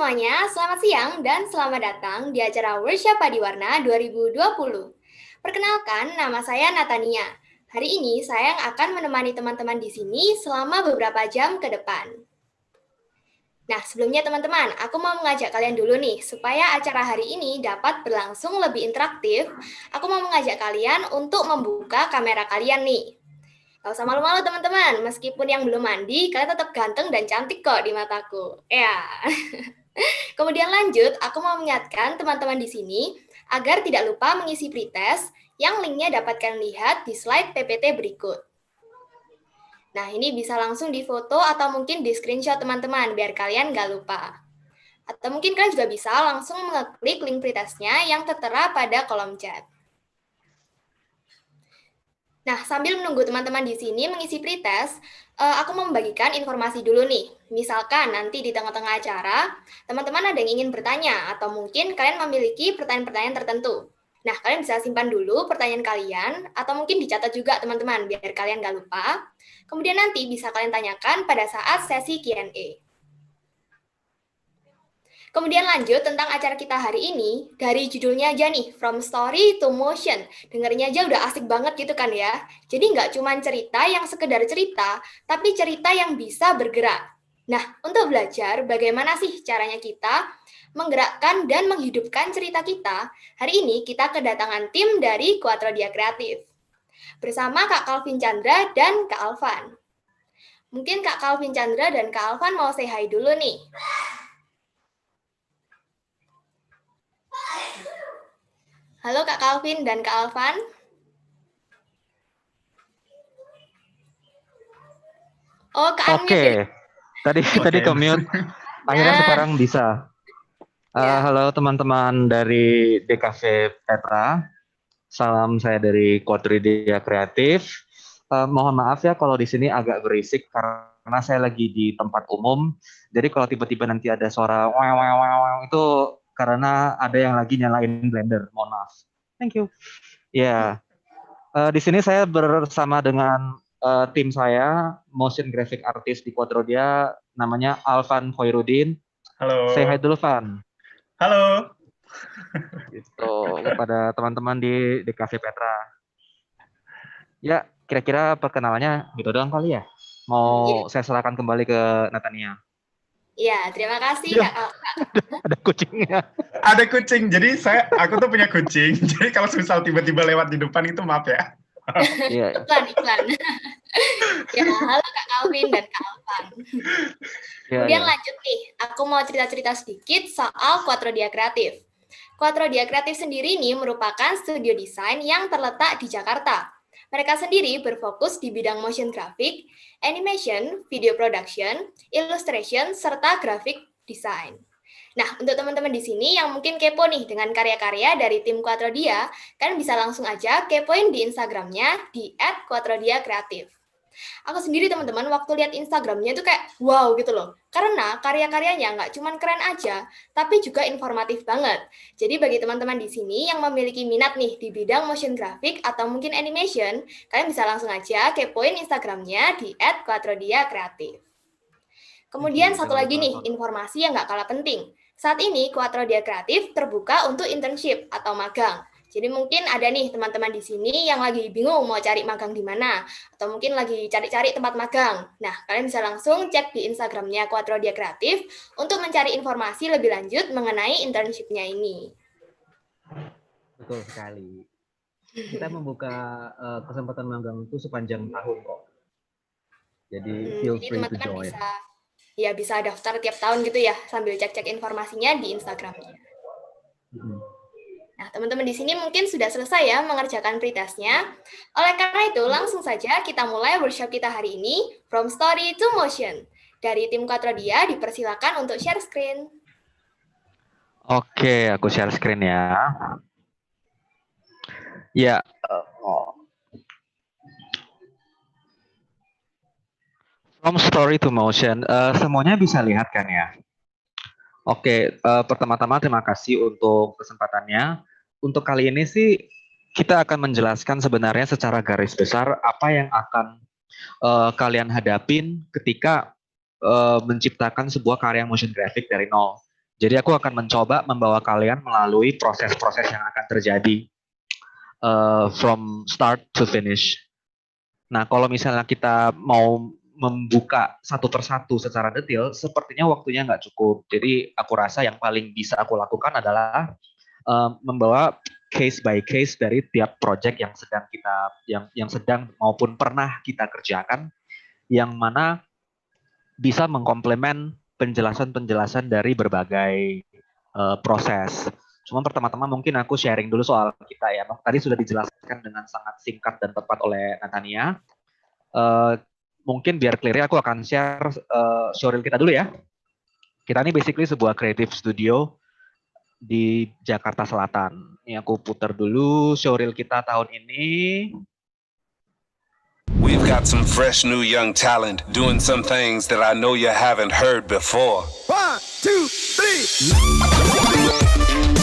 semuanya, selamat siang dan selamat datang di acara Workshop Padiwarna 2020. Perkenalkan, nama saya Natania. Hari ini saya akan menemani teman-teman di sini selama beberapa jam ke depan. Nah, sebelumnya teman-teman, aku mau mengajak kalian dulu nih, supaya acara hari ini dapat berlangsung lebih interaktif, aku mau mengajak kalian untuk membuka kamera kalian nih. Gak usah malu-malu teman-teman, meskipun yang belum mandi, kalian tetap ganteng dan cantik kok di mataku. Ya. Kemudian lanjut, aku mau mengingatkan teman-teman di sini agar tidak lupa mengisi pretest yang linknya dapat kalian lihat di slide PPT berikut. Nah, ini bisa langsung difoto atau mungkin di screenshot teman-teman, biar kalian nggak lupa. Atau mungkin kalian juga bisa langsung mengeklik link pretestnya yang tertera pada kolom chat. Nah, sambil menunggu teman-teman di sini mengisi pretest, aku mau membagikan informasi dulu nih. Misalkan nanti di tengah-tengah acara, teman-teman ada yang ingin bertanya, atau mungkin kalian memiliki pertanyaan-pertanyaan tertentu. Nah, kalian bisa simpan dulu pertanyaan kalian, atau mungkin dicatat juga teman-teman, biar kalian nggak lupa. Kemudian nanti bisa kalian tanyakan pada saat sesi Q&A. Kemudian lanjut tentang acara kita hari ini, dari judulnya aja nih, From Story to Motion. Dengarnya aja udah asik banget gitu kan ya. Jadi nggak cuma cerita yang sekedar cerita, tapi cerita yang bisa bergerak. Nah, untuk belajar bagaimana sih caranya kita menggerakkan dan menghidupkan cerita kita, hari ini kita kedatangan tim dari Quattrodia Kreatif. Bersama Kak Calvin Chandra dan Kak Alvan. Mungkin Kak Calvin Chandra dan Kak Alvan mau say hi dulu nih. Halo Kak Calvin dan Kak Alvan. Oh, Kak Unmute ya? Tadi ke mute. Akhirnya sekarang bisa. Halo teman-teman dari DKV Petra. Salam saya dari Quattrodia Kreatif. Mohon maaf ya kalau di sini agak berisik karena saya lagi di tempat umum. Jadi kalau tiba-tiba nanti ada suara wow itu karena ada yang lagi nyalain blender. Mohon maaf. Thank you. Ya, di sini saya bersama dengan tim saya, motion graphic artist di Quattrodia, namanya Alvan Khairuddin. Halo. Say hi dulu, Van. Halo. Gitu, kepada teman-teman di Cafe Petra. Ya, kira-kira perkenalannya gitu doang kali ya. Mau saya serahkan kembali ke Natania. Iya, terima kasih Kak. Ada kucingnya. Ada kucing. Jadi aku tuh punya kucing. Jadi kalau misal tiba-tiba lewat di depan itu maaf ya. Iya. Iklan. Ya, halo Kak Calvin dan Kak Alvan. Kemudian lanjut nih, aku mau cerita-cerita sedikit soal Quattrodia Kreatif. Quattrodia Kreatif sendiri ini merupakan studio desain yang terletak di Jakarta. Mereka sendiri berfokus di bidang motion graphic, animation, video production, illustration, serta graphic design. Nah, untuk teman-teman di sini yang mungkin kepo nih dengan karya-karya dari tim Quattrodia, kalian bisa langsung aja kepoin di Instagramnya di @quattrodiakreatif. Aku sendiri teman-teman waktu lihat Instagramnya itu kayak wow gitu loh. Karena karya-karyanya nggak cuma keren aja, tapi juga informatif banget. Jadi bagi teman-teman di sini yang memiliki minat nih di bidang motion graphic atau mungkin animation, kalian bisa langsung aja kepoin Instagramnya di @quattrodiakreatif. Kemudian satu lagi nih, informasi yang nggak kalah penting. Saat ini Quattrodia Kreatif terbuka untuk internship atau magang. Jadi mungkin ada nih teman-teman di sini yang lagi bingung mau cari magang di mana, atau mungkin lagi cari-cari tempat magang. Nah, kalian bisa langsung cek di Instagramnya Quattrodia Kreatif untuk mencari informasi lebih lanjut mengenai internship-nya ini. Betul sekali. Kita membuka kesempatan magang itu sepanjang tahun kok. Jadi feel free to join. Bisa daftar tiap tahun gitu ya, sambil cek-cek informasinya di Instagramnya. Nah, teman-teman di sini mungkin sudah selesai ya mengerjakan pretestnya. Oleh karena itu, langsung saja kita mulai workshop kita hari ini, From Story to Motion. Dari tim Quattrodia dipersilakan untuk share screen. Oke, aku share screen ya. Ya. From Story to Motion, semuanya bisa lihat kan ya? Oke, pertama-tama terima kasih untuk kesempatannya. Untuk kali ini sih kita akan menjelaskan sebenarnya secara garis besar apa yang akan kalian hadapin ketika menciptakan sebuah karya motion graphic dari nol. Jadi aku akan mencoba membawa kalian melalui proses-proses yang akan terjadi from start to finish. Nah, kalau misalnya kita mau membuka satu persatu secara detail, sepertinya waktunya nggak cukup. Jadi aku rasa yang paling bisa aku lakukan adalah membawa case by case dari tiap project yang sedang kita yang sedang maupun pernah kita kerjakan, yang mana bisa mengkomplement penjelasan-penjelasan dari berbagai proses. Cuma pertama-tama mungkin aku sharing dulu soal kita ya. Tadi sudah dijelaskan dengan sangat singkat dan tepat oleh Natania. Mungkin biar clear aku akan share showreel kita dulu ya. Kita ini basically sebuah creative studio di Jakarta Selatan. Ini aku putar dulu showreel kita tahun ini. We've got some fresh new young talent doing some things that I know you haven't heard before. 1, 2, 3.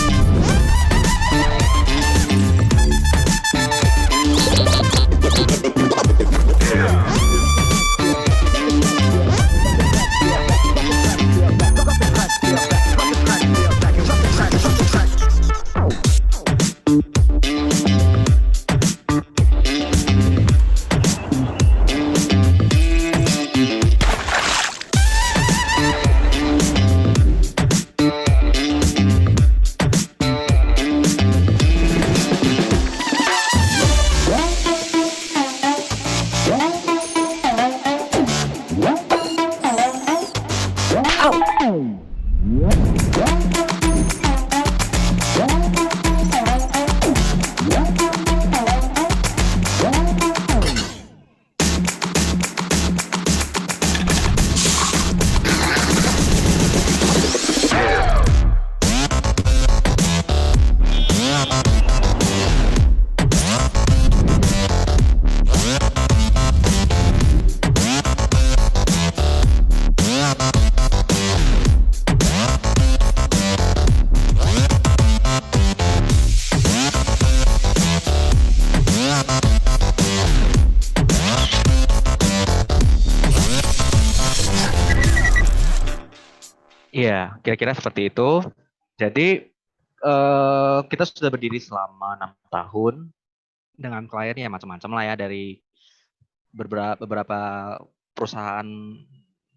Iya, kira-kira seperti itu. Jadi kita sudah berdiri selama 6 tahun dengan klien ya macam-macam lah ya, dari beberapa perusahaan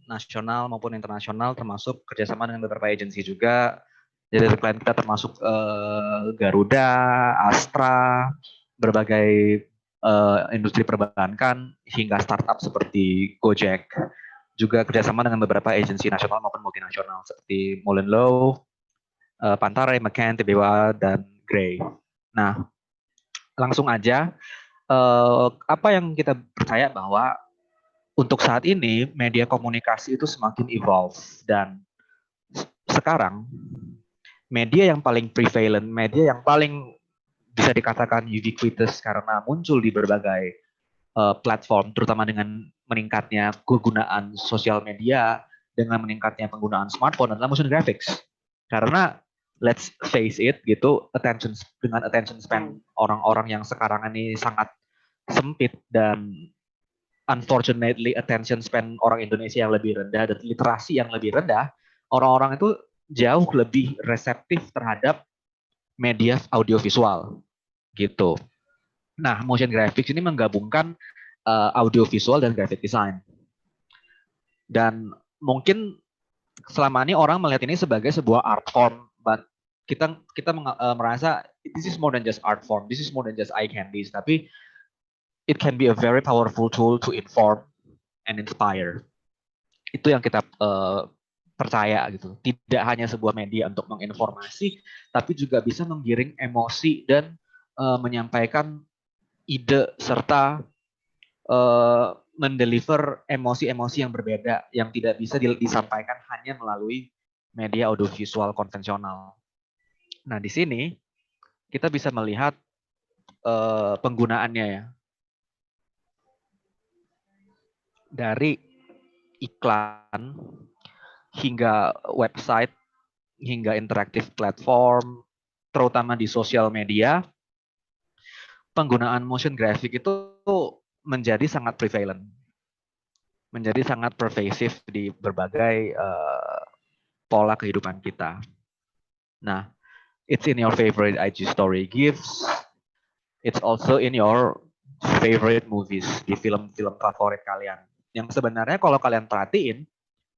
nasional maupun internasional, termasuk kerjasama dengan beberapa agensi juga. Jadi klien kita termasuk Garuda, Astra, berbagai industri perbankan hingga startup seperti Gojek. Juga kerjasama dengan beberapa agensi nasional maupun multinasional seperti MullenLowe, Pantare, McCann, TBWA, dan Gray. Nah, langsung aja, apa yang kita percaya bahwa untuk saat ini media komunikasi itu semakin evolve, dan sekarang media yang paling prevalent, media yang paling bisa dikatakan ubiquitous karena muncul di berbagai platform, terutama dengan meningkatnya kegunaan sosial media, dengan meningkatnya penggunaan smartphone adalah motion graphics. Karena let's face it gitu, attention span orang-orang yang sekarang ini sangat sempit, dan unfortunately attention span orang Indonesia yang lebih rendah dan literasi yang lebih rendah, orang-orang itu jauh lebih reseptif terhadap media audiovisual gitu. Nah, motion graphics ini menggabungkan audiovisual dan graphic design. Dan mungkin selama ini orang melihat ini sebagai sebuah art form, but kita merasa this is more than just art form, this is more than just eye candies, tapi it can be a very powerful tool to inform and inspire. Itu yang kita percaya gitu. Tidak hanya sebuah media untuk menginformasi, tapi juga bisa menggiring emosi dan menyampaikan ide serta mendeliver emosi-emosi yang berbeda yang tidak bisa disampaikan hanya melalui media audiovisual konvensional. Nah, di sini kita bisa melihat penggunaannya ya. Dari iklan hingga website hingga interaktif platform, terutama di sosial media, penggunaan motion graphic itu menjadi sangat prevalent, menjadi sangat pervasive di berbagai pola kehidupan kita. Nah, it's in your favorite IG story gifts. It's also in your favorite movies, di film-film favorit kalian. Yang sebenarnya kalau kalian perhatiin,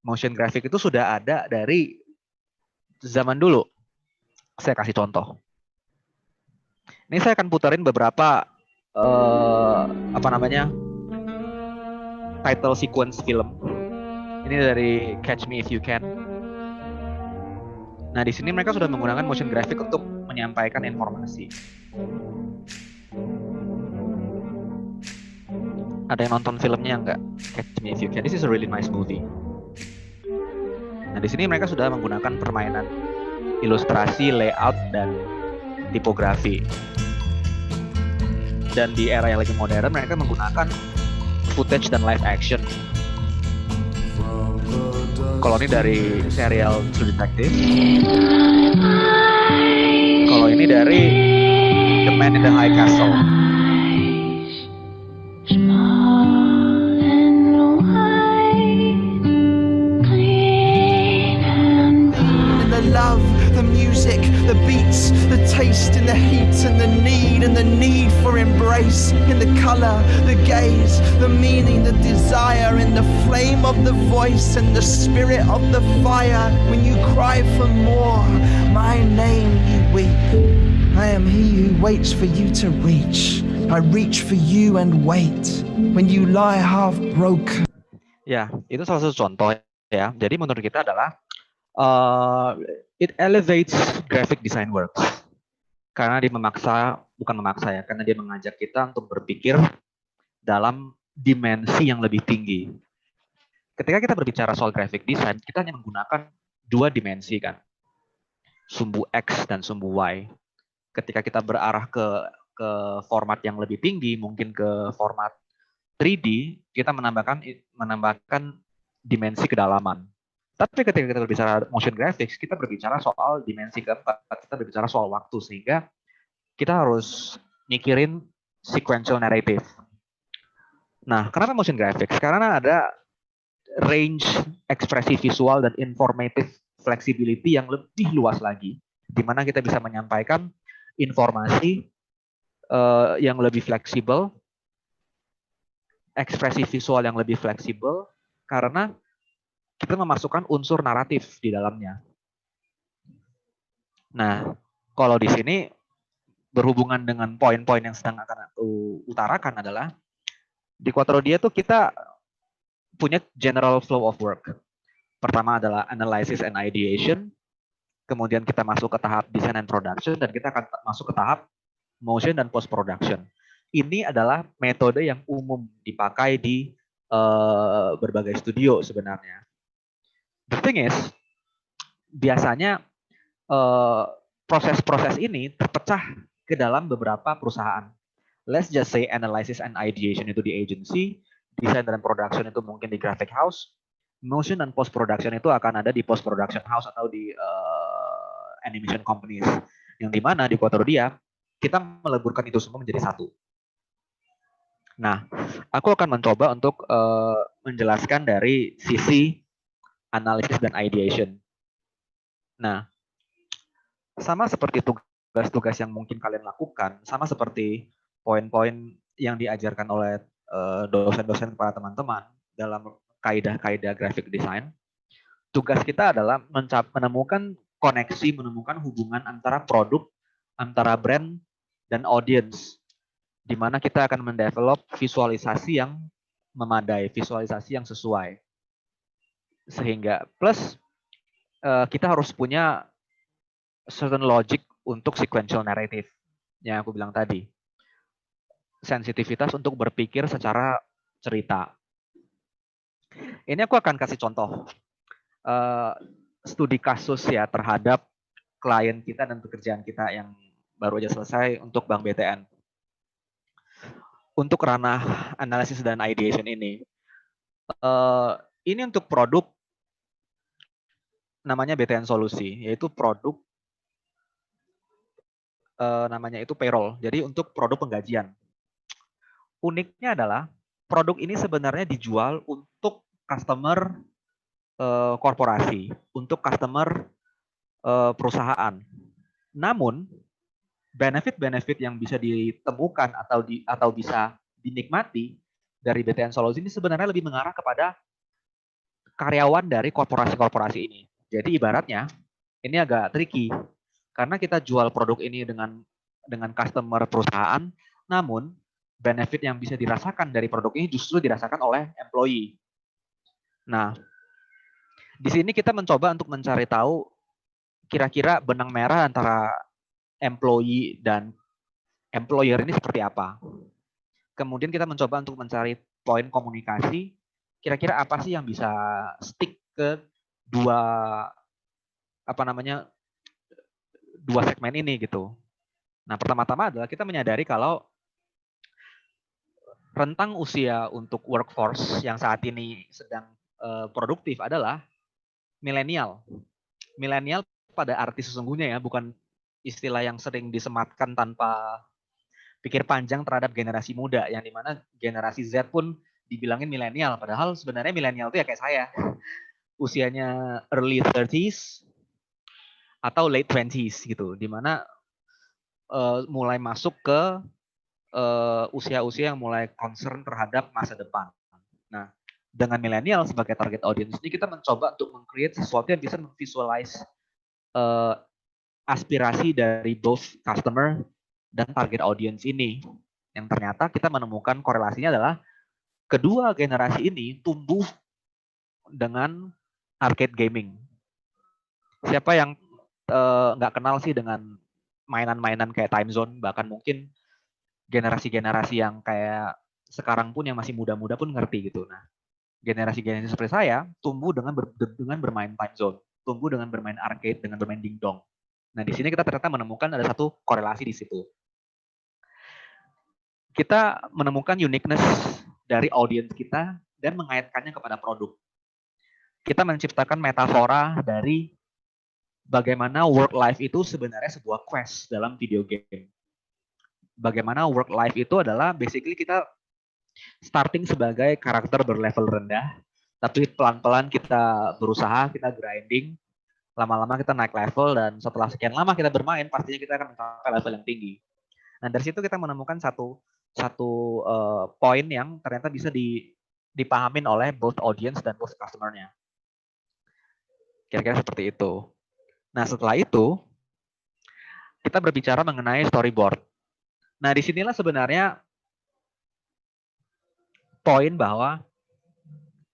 motion graphic itu sudah ada dari zaman dulu. Saya kasih contoh. Ini saya akan putarin beberapa title sequence film. Ini dari Catch Me If You Can. Nah, di sini mereka sudah menggunakan motion graphic untuk menyampaikan informasi. Ada yang nonton filmnya enggak? Catch Me If You Can. This is a really nice movie. Nah, di sini mereka sudah menggunakan permainan ilustrasi, layout, dan tipografi. Dan di era yang lagi modern, mereka menggunakan footage dan live action. Kalau ini dari serial True Detective. Kalau ini dari The Man in the High Castle. The love, the music, the beats, the taste and the heat and the need for embrace. In the color, the gaze, the meaning, the desire, in the flame of the voice and the spirit of the fire. When you cry for more, my name you weep. I am he who waits for you to reach. I reach for you and wait. When you lie half broken. Ya, itu salah satu contoh ya. Jadi menurut kita adalah it elevates graphic design works. Karena dia bukan memaksa ya, karena dia mengajak kita untuk berpikir dalam dimensi yang lebih tinggi. Ketika kita berbicara soal graphic design, kita hanya menggunakan dua dimensi kan. Sumbu X dan sumbu Y. Ketika kita berarah ke format yang lebih tinggi, mungkin ke format 3D, kita menambahkan dimensi kedalaman. Tapi ketika kita berbicara motion graphics, kita berbicara soal dimensi keempat, kita berbicara soal waktu, sehingga kita harus mikirin sequential narrative. Nah, kenapa motion graphics? Karena ada range ekspresi visual dan informative flexibility yang lebih luas lagi, di mana kita bisa menyampaikan informasi yang lebih fleksibel, ekspresi visual yang lebih fleksibel, karena kita memasukkan unsur naratif di dalamnya. Nah, kalau di sini berhubungan dengan poin-poin yang sedang akan aku utarakan adalah di Quatrodia tuh kita punya general flow of work. Pertama adalah analysis and ideation, kemudian kita masuk ke tahap design and production, dan kita akan masuk ke tahap motion dan post production. Ini adalah metode yang umum dipakai di berbagai studio sebenarnya. The thing is, biasanya proses-proses ini terpecah ke dalam beberapa perusahaan. Let's just say analysis and ideation itu di agency, design dan production itu mungkin di graphic house, motion dan post production itu akan ada di post production house atau di animation companies. Yang dimana di Quatrodia kita meleburkan itu semua menjadi satu. Nah, aku akan mencoba untuk menjelaskan dari sisi analisis dan ideation. Nah, sama seperti tugas-tugas yang mungkin kalian lakukan, sama seperti poin-poin yang diajarkan oleh dosen-dosen kepada teman-teman dalam kaidah-kaidah graphic design, tugas kita adalah menemukan koneksi, menemukan hubungan antara produk, antara brand, dan audience, di mana kita akan mendevelop visualisasi yang memadai, visualisasi yang sesuai. Sehingga plus kita harus punya certain logic untuk sequential narrative yang aku bilang tadi. Sensitivitas untuk berpikir secara cerita. Ini aku akan kasih contoh studi kasus ya terhadap klien kita dan pekerjaan kita yang baru aja selesai untuk Bank BTN. Untuk ranah analisis dan ideation ini untuk produk namanya BTN Solusi, yaitu produk namanya itu payroll. Jadi untuk produk penggajian. Uniknya adalah produk ini sebenarnya dijual untuk customer korporasi, untuk customer perusahaan. Namun benefit-benefit yang bisa ditemukan atau bisa dinikmati dari BTN Solusi ini sebenarnya lebih mengarah kepada karyawan dari korporasi-korporasi ini. Jadi ibaratnya ini agak tricky karena kita jual produk ini dengan customer perusahaan, namun benefit yang bisa dirasakan dari produk ini justru dirasakan oleh employee. Nah, di sini kita mencoba untuk mencari tahu kira-kira benang merah antara employee dan employer ini seperti apa. Kemudian kita mencoba untuk mencari poin komunikasi, kira-kira apa sih yang bisa stick ke dua segmen ini gitu. Nah, pertama-tama adalah kita menyadari kalau rentang usia untuk workforce yang saat ini sedang produktif adalah milenial. Milenial pada arti sesungguhnya ya, bukan istilah yang sering disematkan tanpa pikir panjang terhadap generasi muda, yang dimana generasi Z pun dibilangin milenial, padahal sebenarnya milenial itu ya kayak saya, usianya early 30s atau late 20s gitu, dimana mulai masuk ke usia-usia yang mulai concern terhadap masa depan. Nah, dengan milenial sebagai target audience ini kita mencoba untuk meng-create sesuatu yang bisa memvisualize aspirasi dari both customer dan target audience ini. Yang ternyata kita menemukan korelasinya adalah kedua generasi ini tumbuh dengan arcade gaming. Siapa yang nggak kenal sih dengan mainan-mainan kayak Time Zone, bahkan mungkin generasi-generasi yang kayak sekarang pun yang masih muda-muda pun ngerti gitu. Nah, generasi-generasi seperti saya tumbuh dengan bermain Time Zone, tumbuh dengan bermain arcade, dengan bermain dingdong. Nah, di sini kita ternyata menemukan ada satu korelasi di situ. Kita menemukan uniqueness dari audiens kita dan mengaitkannya kepada produk. Kita menciptakan metafora dari bagaimana work life itu sebenarnya sebuah quest dalam video game. Bagaimana work life itu adalah basically kita starting sebagai karakter berlevel rendah, tapi pelan-pelan kita berusaha, kita grinding, lama-lama kita naik level, dan setelah sekian lama kita bermain, pastinya kita akan mencapai level yang tinggi. Nah, dari situ kita menemukan satu poin yang ternyata bisa dipahamin oleh both audience dan both customer-nya. Kira-kira seperti itu. Nah, setelah itu, kita berbicara mengenai storyboard. Nah, disinilah sebenarnya poin bahwa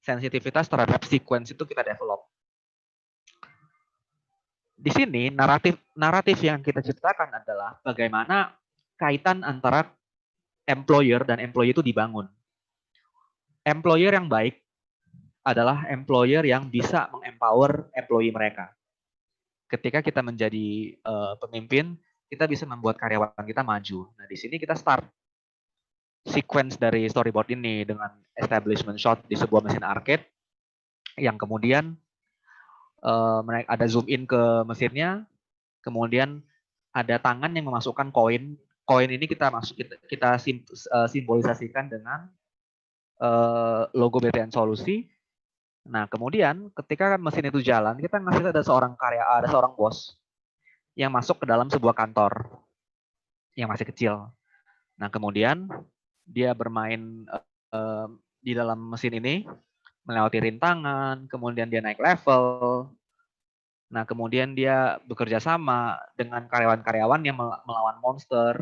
sensitivitas terhadap sequence itu kita develop. Di sini naratif yang kita ciptakan adalah bagaimana kaitan antara employer dan employee itu dibangun. Employer yang baik adalah employer yang bisa mengempower employee mereka. Ketika kita menjadi pemimpin, kita bisa membuat karyawan kita maju. Nah, di sini kita start sequence dari storyboard ini dengan establishment shot di sebuah mesin arcade, yang kemudian ada zoom in ke mesinnya, kemudian ada tangan yang memasukkan koin. Koin ini kita simbolisasikan dengan logo BTN Solusi. Nah, kemudian ketika mesin itu jalan, kita ngasih ada seorang bos yang masuk ke dalam sebuah kantor yang masih kecil. Nah, kemudian dia bermain di dalam mesin ini, melewati rintangan, kemudian dia naik level. Nah, kemudian dia bekerja sama dengan karyawan-karyawan yang melawan monster.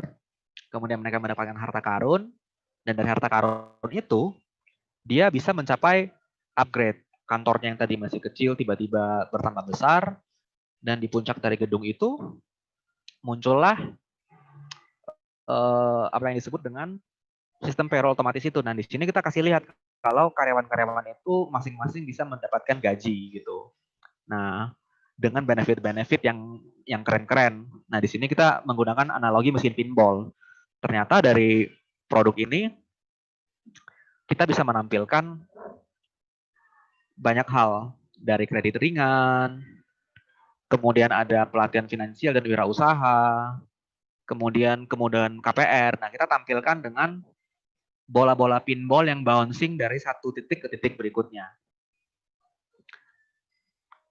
Kemudian mereka mendapatkan harta karun, dan dari harta karun itu dia bisa mencapai upgrade. Kantornya yang tadi masih kecil tiba-tiba bertambah besar, dan di puncak dari gedung itu muncullah apa yang disebut dengan sistem payroll otomatis itu. Nah, di sini kita kasih lihat kalau karyawan-karyawan itu masing-masing bisa mendapatkan gaji gitu. Nah, dengan benefit-benefit yang keren-keren. Nah, di sini kita menggunakan analogi mesin pinball. Ternyata dari produk ini kita bisa menampilkan banyak hal, dari kredit ringan, kemudian ada pelatihan finansial dan wirausaha, kemudian kemudahan KPR. Nah, kita tampilkan dengan bola-bola pinball yang bouncing dari satu titik ke titik berikutnya.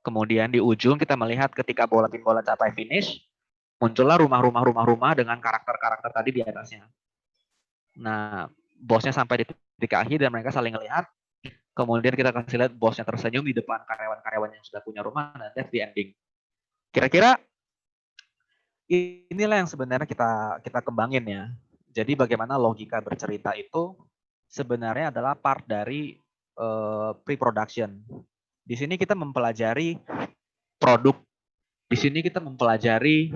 Kemudian di ujung kita melihat ketika bola capai finish, muncullah rumah-rumah dengan karakter-karakter tadi di atasnya. Nah, bosnya sampai di titik akhir dan mereka saling melihat. Kemudian kita kasih lihat bosnya tersenyum di depan karyawan-karyawan yang sudah punya rumah, dan that's the ending. Kira-kira inilah yang sebenarnya kita kembangin ya. Jadi bagaimana logika bercerita itu sebenarnya adalah part dari pre-production. Di sini kita mempelajari produk, di sini kita mempelajari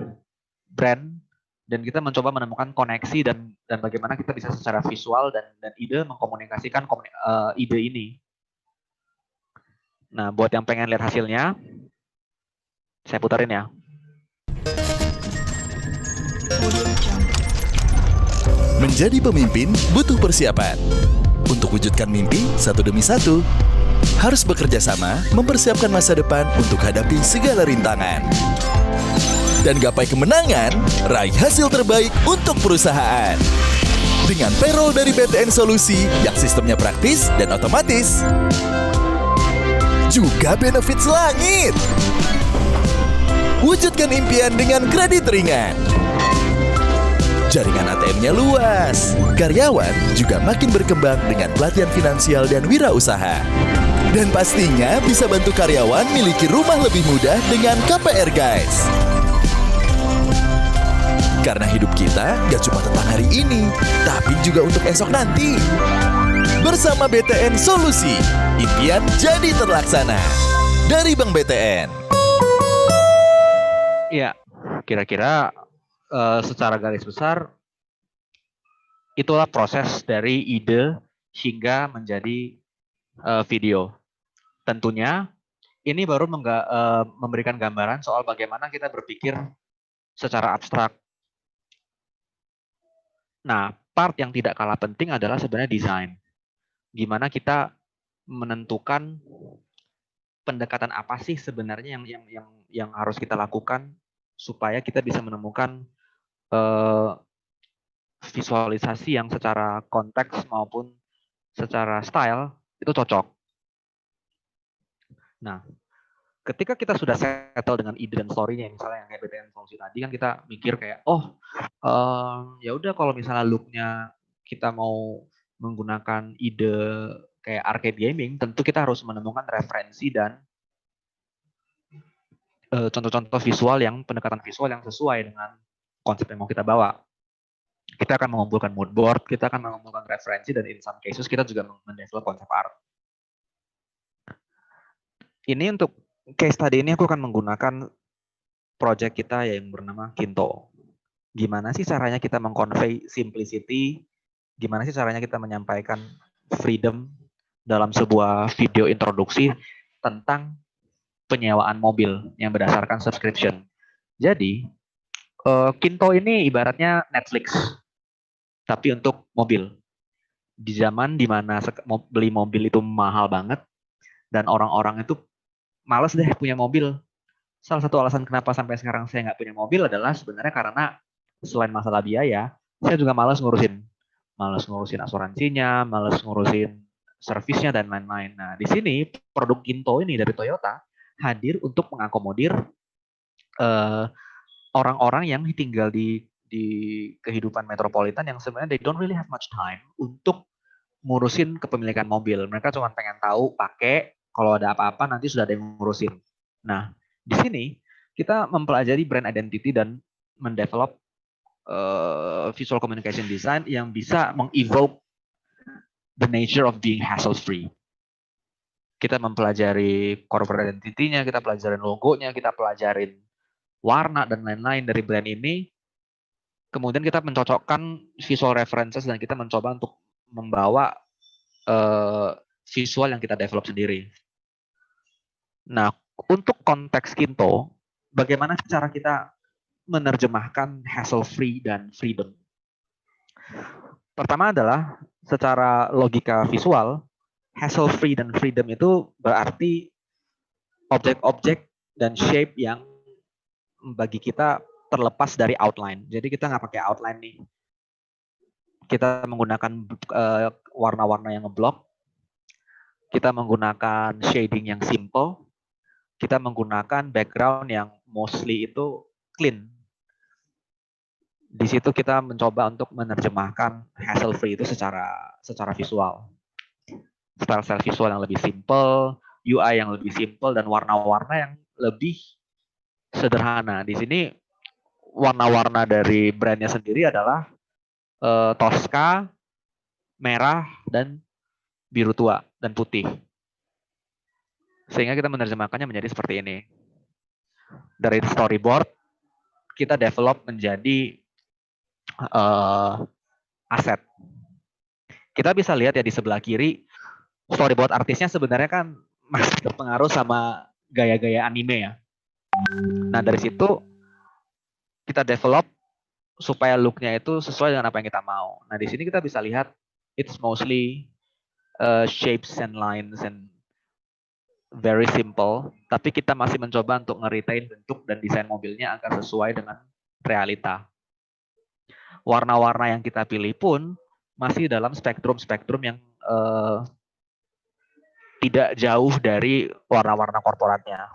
brand, dan kita mencoba menemukan koneksi dan bagaimana kita bisa secara visual dan ide mengkomunikasikan ide ini. Nah, buat yang pengen lihat hasilnya, saya putarin ya. Menjadi pemimpin butuh persiapan. Untuk wujudkan mimpi satu demi satu, harus bekerja sama mempersiapkan masa depan untuk hadapi segala rintangan. Dan gapai kemenangan, raih hasil terbaik untuk perusahaan. Dengan payroll dari BTN Solusi yang sistemnya praktis dan otomatis. Juga benefit langit. Wujudkan impian dengan kredit ringan. Jaringan ATM-nya luas. Karyawan juga makin berkembang dengan pelatihan finansial dan wirausaha. Dan pastinya bisa bantu karyawan miliki rumah lebih mudah dengan KPR, guys. Karena hidup kita gak cuma tentang hari ini, tapi juga untuk esok nanti. Bersama BTN Solusi, impian jadi terlaksana. Dari Bank BTN. Ya, kira-kira secara garis besar itulah proses dari ide hingga menjadi video. Tentunya ini baru memberikan gambaran soal bagaimana kita berpikir secara abstrak. Nah, part yang tidak kalah penting adalah sebenarnya desain. Gimana kita menentukan pendekatan apa sih sebenarnya yang harus kita lakukan supaya kita bisa menemukan visualisasi yang secara konteks maupun secara style itu cocok. Nah, ketika kita sudah settle dengan ide dan story-nya, misalnya yang kayak BTN Solusi tadi, kan kita mikir kayak, ya udah kalau misalnya look-nya kita mau menggunakan ide kayak arcade gaming, tentu kita harus menemukan referensi dan contoh-contoh visual pendekatan visual yang sesuai dengan konsep yang mau kita bawa. Kita akan mengumpulkan mood board, kita akan mengumpulkan referensi, dan in some cases kita juga mendevelop konsep art. Ini untuk case tadi ini aku akan menggunakan project kita yang bernama Kinto. Gimana sih caranya kita mengconvey simplicity, gimana sih caranya kita menyampaikan freedom dalam sebuah video introduksi tentang penyewaan mobil yang berdasarkan subscription. Jadi, Kinto ini ibaratnya Netflix, tapi untuk mobil. Di zaman dimana beli mobil itu mahal banget, dan orang-orang itu males deh punya mobil. Salah satu alasan kenapa sampai sekarang saya nggak punya mobil adalah sebenarnya karena selain masalah biaya, saya juga males ngurusin asuransinya, males ngurusin servisnya, dan lain-lain. Nah, di sini produk Kinto ini dari Toyota hadir untuk mengakomodir orang-orang yang tinggal di kehidupan metropolitan yang sebenarnya they don't really have much time untuk ngurusin kepemilikan mobil. Mereka cuma pengen tahu pakai, kalau ada apa-apa nanti sudah ada yang ngurusin. Nah, di sini kita mempelajari brand identity dan mendevelop visual communication design yang bisa mengevoke the nature of being hassle-free. Kita mempelajari corporate identity-nya, kita pelajarin logonya, kita pelajarin warna dan lain-lain dari brand ini. Kemudian kita mencocokkan visual references dan kita mencoba untuk membawa visual yang kita develop sendiri. Nah, untuk konteks Kinto, bagaimana cara kita menerjemahkan hassle-free dan freedom? Pertama adalah secara logika visual, hassle-free dan freedom itu berarti objek-objek dan shape yang bagi kita terlepas dari outline. Jadi kita nggak pakai outline nih. Kita menggunakan warna-warna yang ngeblok. Kita menggunakan shading yang simple. kita menggunakan background yang mostly itu clean. Di situ kita mencoba untuk menerjemahkan hassle free itu secara visual. Style visual yang lebih simple, UI yang lebih simple, dan warna-warna yang lebih sederhana. Di sini warna-warna dari brandnya sendiri adalah Tosca, merah, dan biru tua, dan putih. Sehingga kita menerjemahkannya menjadi seperti ini. Dari storyboard, kita develop menjadi aset. Kita bisa lihat ya di sebelah kiri, storyboard artisnya sebenarnya kan masih terpengaruh sama gaya-gaya anime ya. Nah dari situ kita develop supaya look-nya itu sesuai dengan apa yang kita mau. Nah di sini kita bisa lihat it's mostly shapes and lines and very simple. Tapi kita masih mencoba untuk nge-retain bentuk dan desain mobilnya agar sesuai dengan realita. Warna-warna yang kita pilih pun masih dalam spektrum-spektrum yang tidak jauh dari warna-warna korporatnya.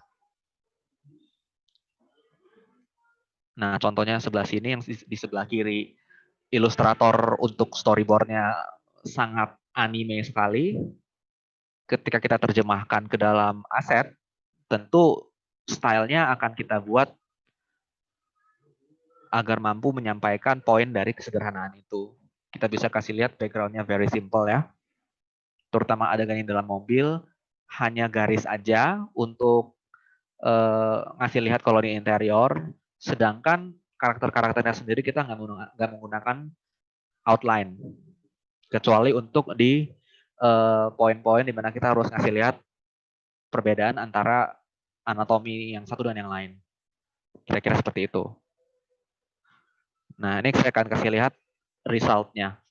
Nah, contohnya sebelah sini, yang di sebelah kiri, ilustrator untuk storyboardnya sangat anime sekali. Ketika kita terjemahkan ke dalam aset, tentu stylenya akan kita buat agar mampu menyampaikan poin dari kesederhanaan itu. Kita bisa kasih lihat background-nya very simple ya. Terutama adegan yang dalam mobil, hanya garis aja untuk ngasih lihat koloni interior. Sedangkan karakter-karakternya sendiri kita nggak menggunakan outline. Kecuali untuk di poin-poin di mana kita harus ngasih lihat perbedaan antara anatomi yang satu dan yang lain. Kira-kira seperti itu. Nah, ini saya akan kasih lihat result-nya.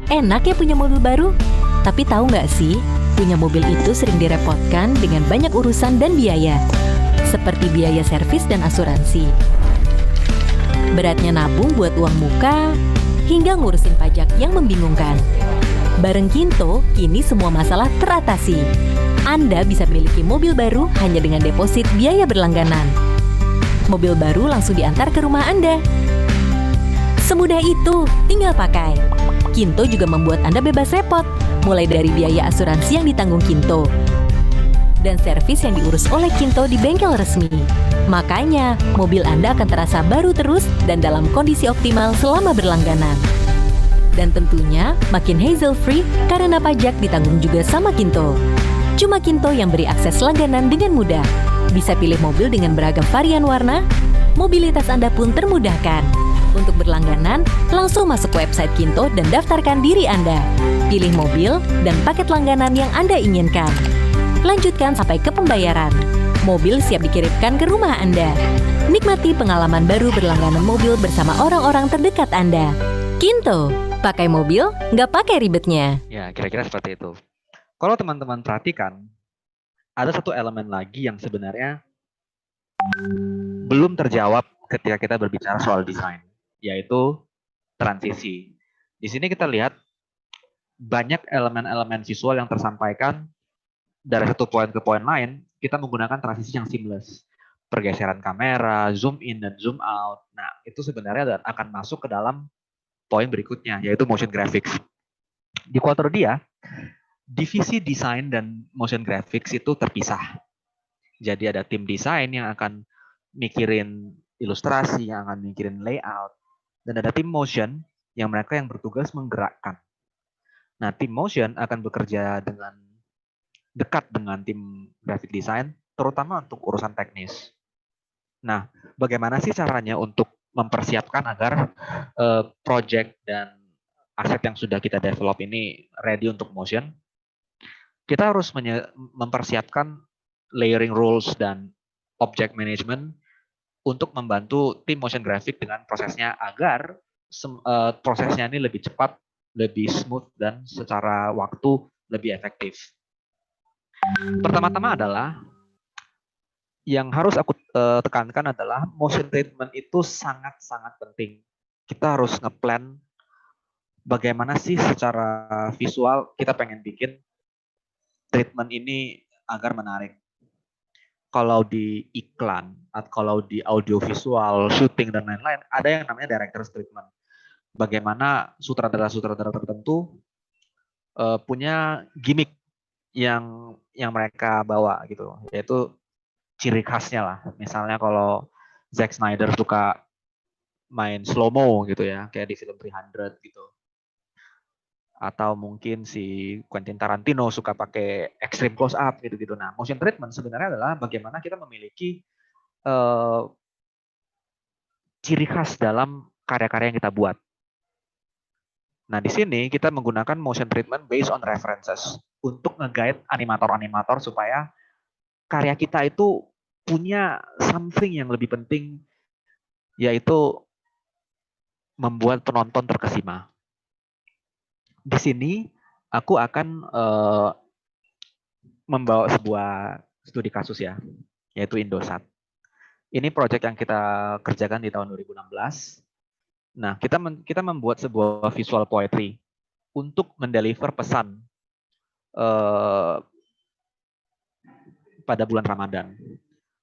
Enak ya punya mobil baru? Tapi tahu nggak sih, punya mobil itu sering direpotkan dengan banyak urusan dan biaya. Seperti biaya servis dan asuransi. Beratnya nabung buat uang muka, hingga ngurusin pajak yang membingungkan. Bareng Kinto, kini semua masalah teratasi. Anda bisa miliki mobil baru hanya dengan deposit biaya berlangganan. Mobil baru langsung diantar ke rumah Anda. Semudah itu, tinggal pakai. Kinto juga membuat Anda bebas repot, mulai dari biaya asuransi yang ditanggung Kinto dan servis yang diurus oleh Kinto di bengkel resmi. Makanya, mobil Anda akan terasa baru terus dan dalam kondisi optimal selama berlangganan. Dan tentunya makin hassle free karena pajak ditanggung juga sama Kinto. Cuma Kinto yang beri akses langganan dengan mudah. Bisa pilih mobil dengan beragam varian warna, mobilitas Anda pun termudahkan. Untuk berlangganan, langsung masuk website Kinto dan daftarkan diri Anda. Pilih mobil dan paket langganan yang Anda inginkan. Lanjutkan sampai ke pembayaran. Mobil siap dikirimkan ke rumah Anda. Nikmati pengalaman baru berlangganan mobil bersama orang-orang terdekat Anda. Kinto, pakai mobil, nggak pakai ribetnya. Ya, kira-kira seperti itu. Kalau teman-teman perhatikan, ada satu elemen lagi yang sebenarnya belum terjawab ketika kita berbicara soal desain, yaitu transisi. Di sini kita lihat banyak elemen-elemen visual yang tersampaikan dari satu poin ke poin lain, kita menggunakan transisi yang seamless. Pergeseran kamera, zoom in dan zoom out. Nah, itu sebenarnya akan masuk ke dalam poin berikutnya, yaitu motion graphics. Di Quattro Dia, divisi desain dan motion graphics itu terpisah. Jadi ada tim desain yang akan mikirin ilustrasi, yang akan mikirin layout, dan ada tim motion yang mereka yang bertugas menggerakkan. Nah, tim motion akan bekerja dengan dekat dengan tim graphic design, terutama untuk urusan teknis. Nah, bagaimana sih caranya untuk mempersiapkan agar project dan aset yang sudah kita develop ini ready untuk motion? Kita harus mempersiapkan layering rules dan object management untuk membantu tim motion graphic dengan prosesnya agar prosesnya ini lebih cepat, lebih smooth, dan secara waktu lebih efektif. Pertama-tama adalah yang harus aku tekankan adalah motion treatment itu sangat-sangat penting. Kita harus ngeplan bagaimana sih secara visual kita pengen bikin treatment ini agar menarik. Kalau di iklan atau kalau di audiovisual, syuting dan lain-lain, ada yang namanya director's treatment. Bagaimana sutradara-sutradara tertentu punya gimmick yang mereka bawa gitu, yaitu ciri khasnya lah. Misalnya kalau Zack Snyder suka main slow-mo gitu ya, kayak di film 300 gitu. Atau mungkin si Quentin Tarantino suka pakai extreme close up gitu-gitu. Nah, motion treatment sebenarnya adalah bagaimana kita memiliki ciri khas dalam karya-karya yang kita buat. Nah, di sini kita menggunakan motion treatment based on references untuk nge-guide animator-animator supaya karya kita itu punya something yang lebih penting, yaitu membuat penonton terkesima. Di sini aku akan membawa sebuah studi kasus ya, yaitu Indosat. Ini proyek yang kita kerjakan di tahun 2016. Nah, kita membuat sebuah visual poetry untuk mendeliver pesan pada bulan Ramadan.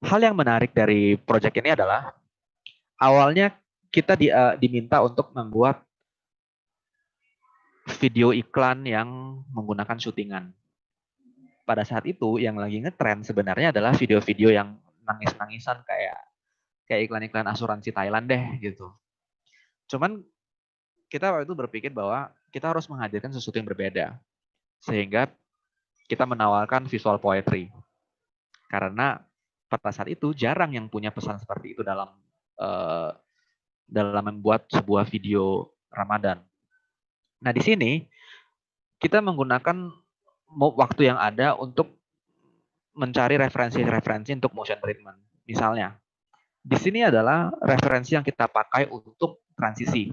Hal yang menarik dari proyek ini adalah awalnya kita diminta untuk membuat video iklan yang menggunakan syutingan. Pada saat itu yang lagi ngetrend sebenarnya adalah video-video yang nangis-nangisan kayak iklan-iklan asuransi Thailand deh gitu. Cuman kita waktu itu berpikir bahwa kita harus menghadirkan sesuatu yang berbeda. Sehingga kita menawarkan visual poetry. Karena pada saat itu jarang yang punya pesan seperti itu dalam membuat sebuah video Ramadan. Nah, di sini kita menggunakan waktu yang ada untuk mencari referensi-referensi untuk motion treatment. Misalnya, di sini adalah referensi yang kita pakai untuk transisi.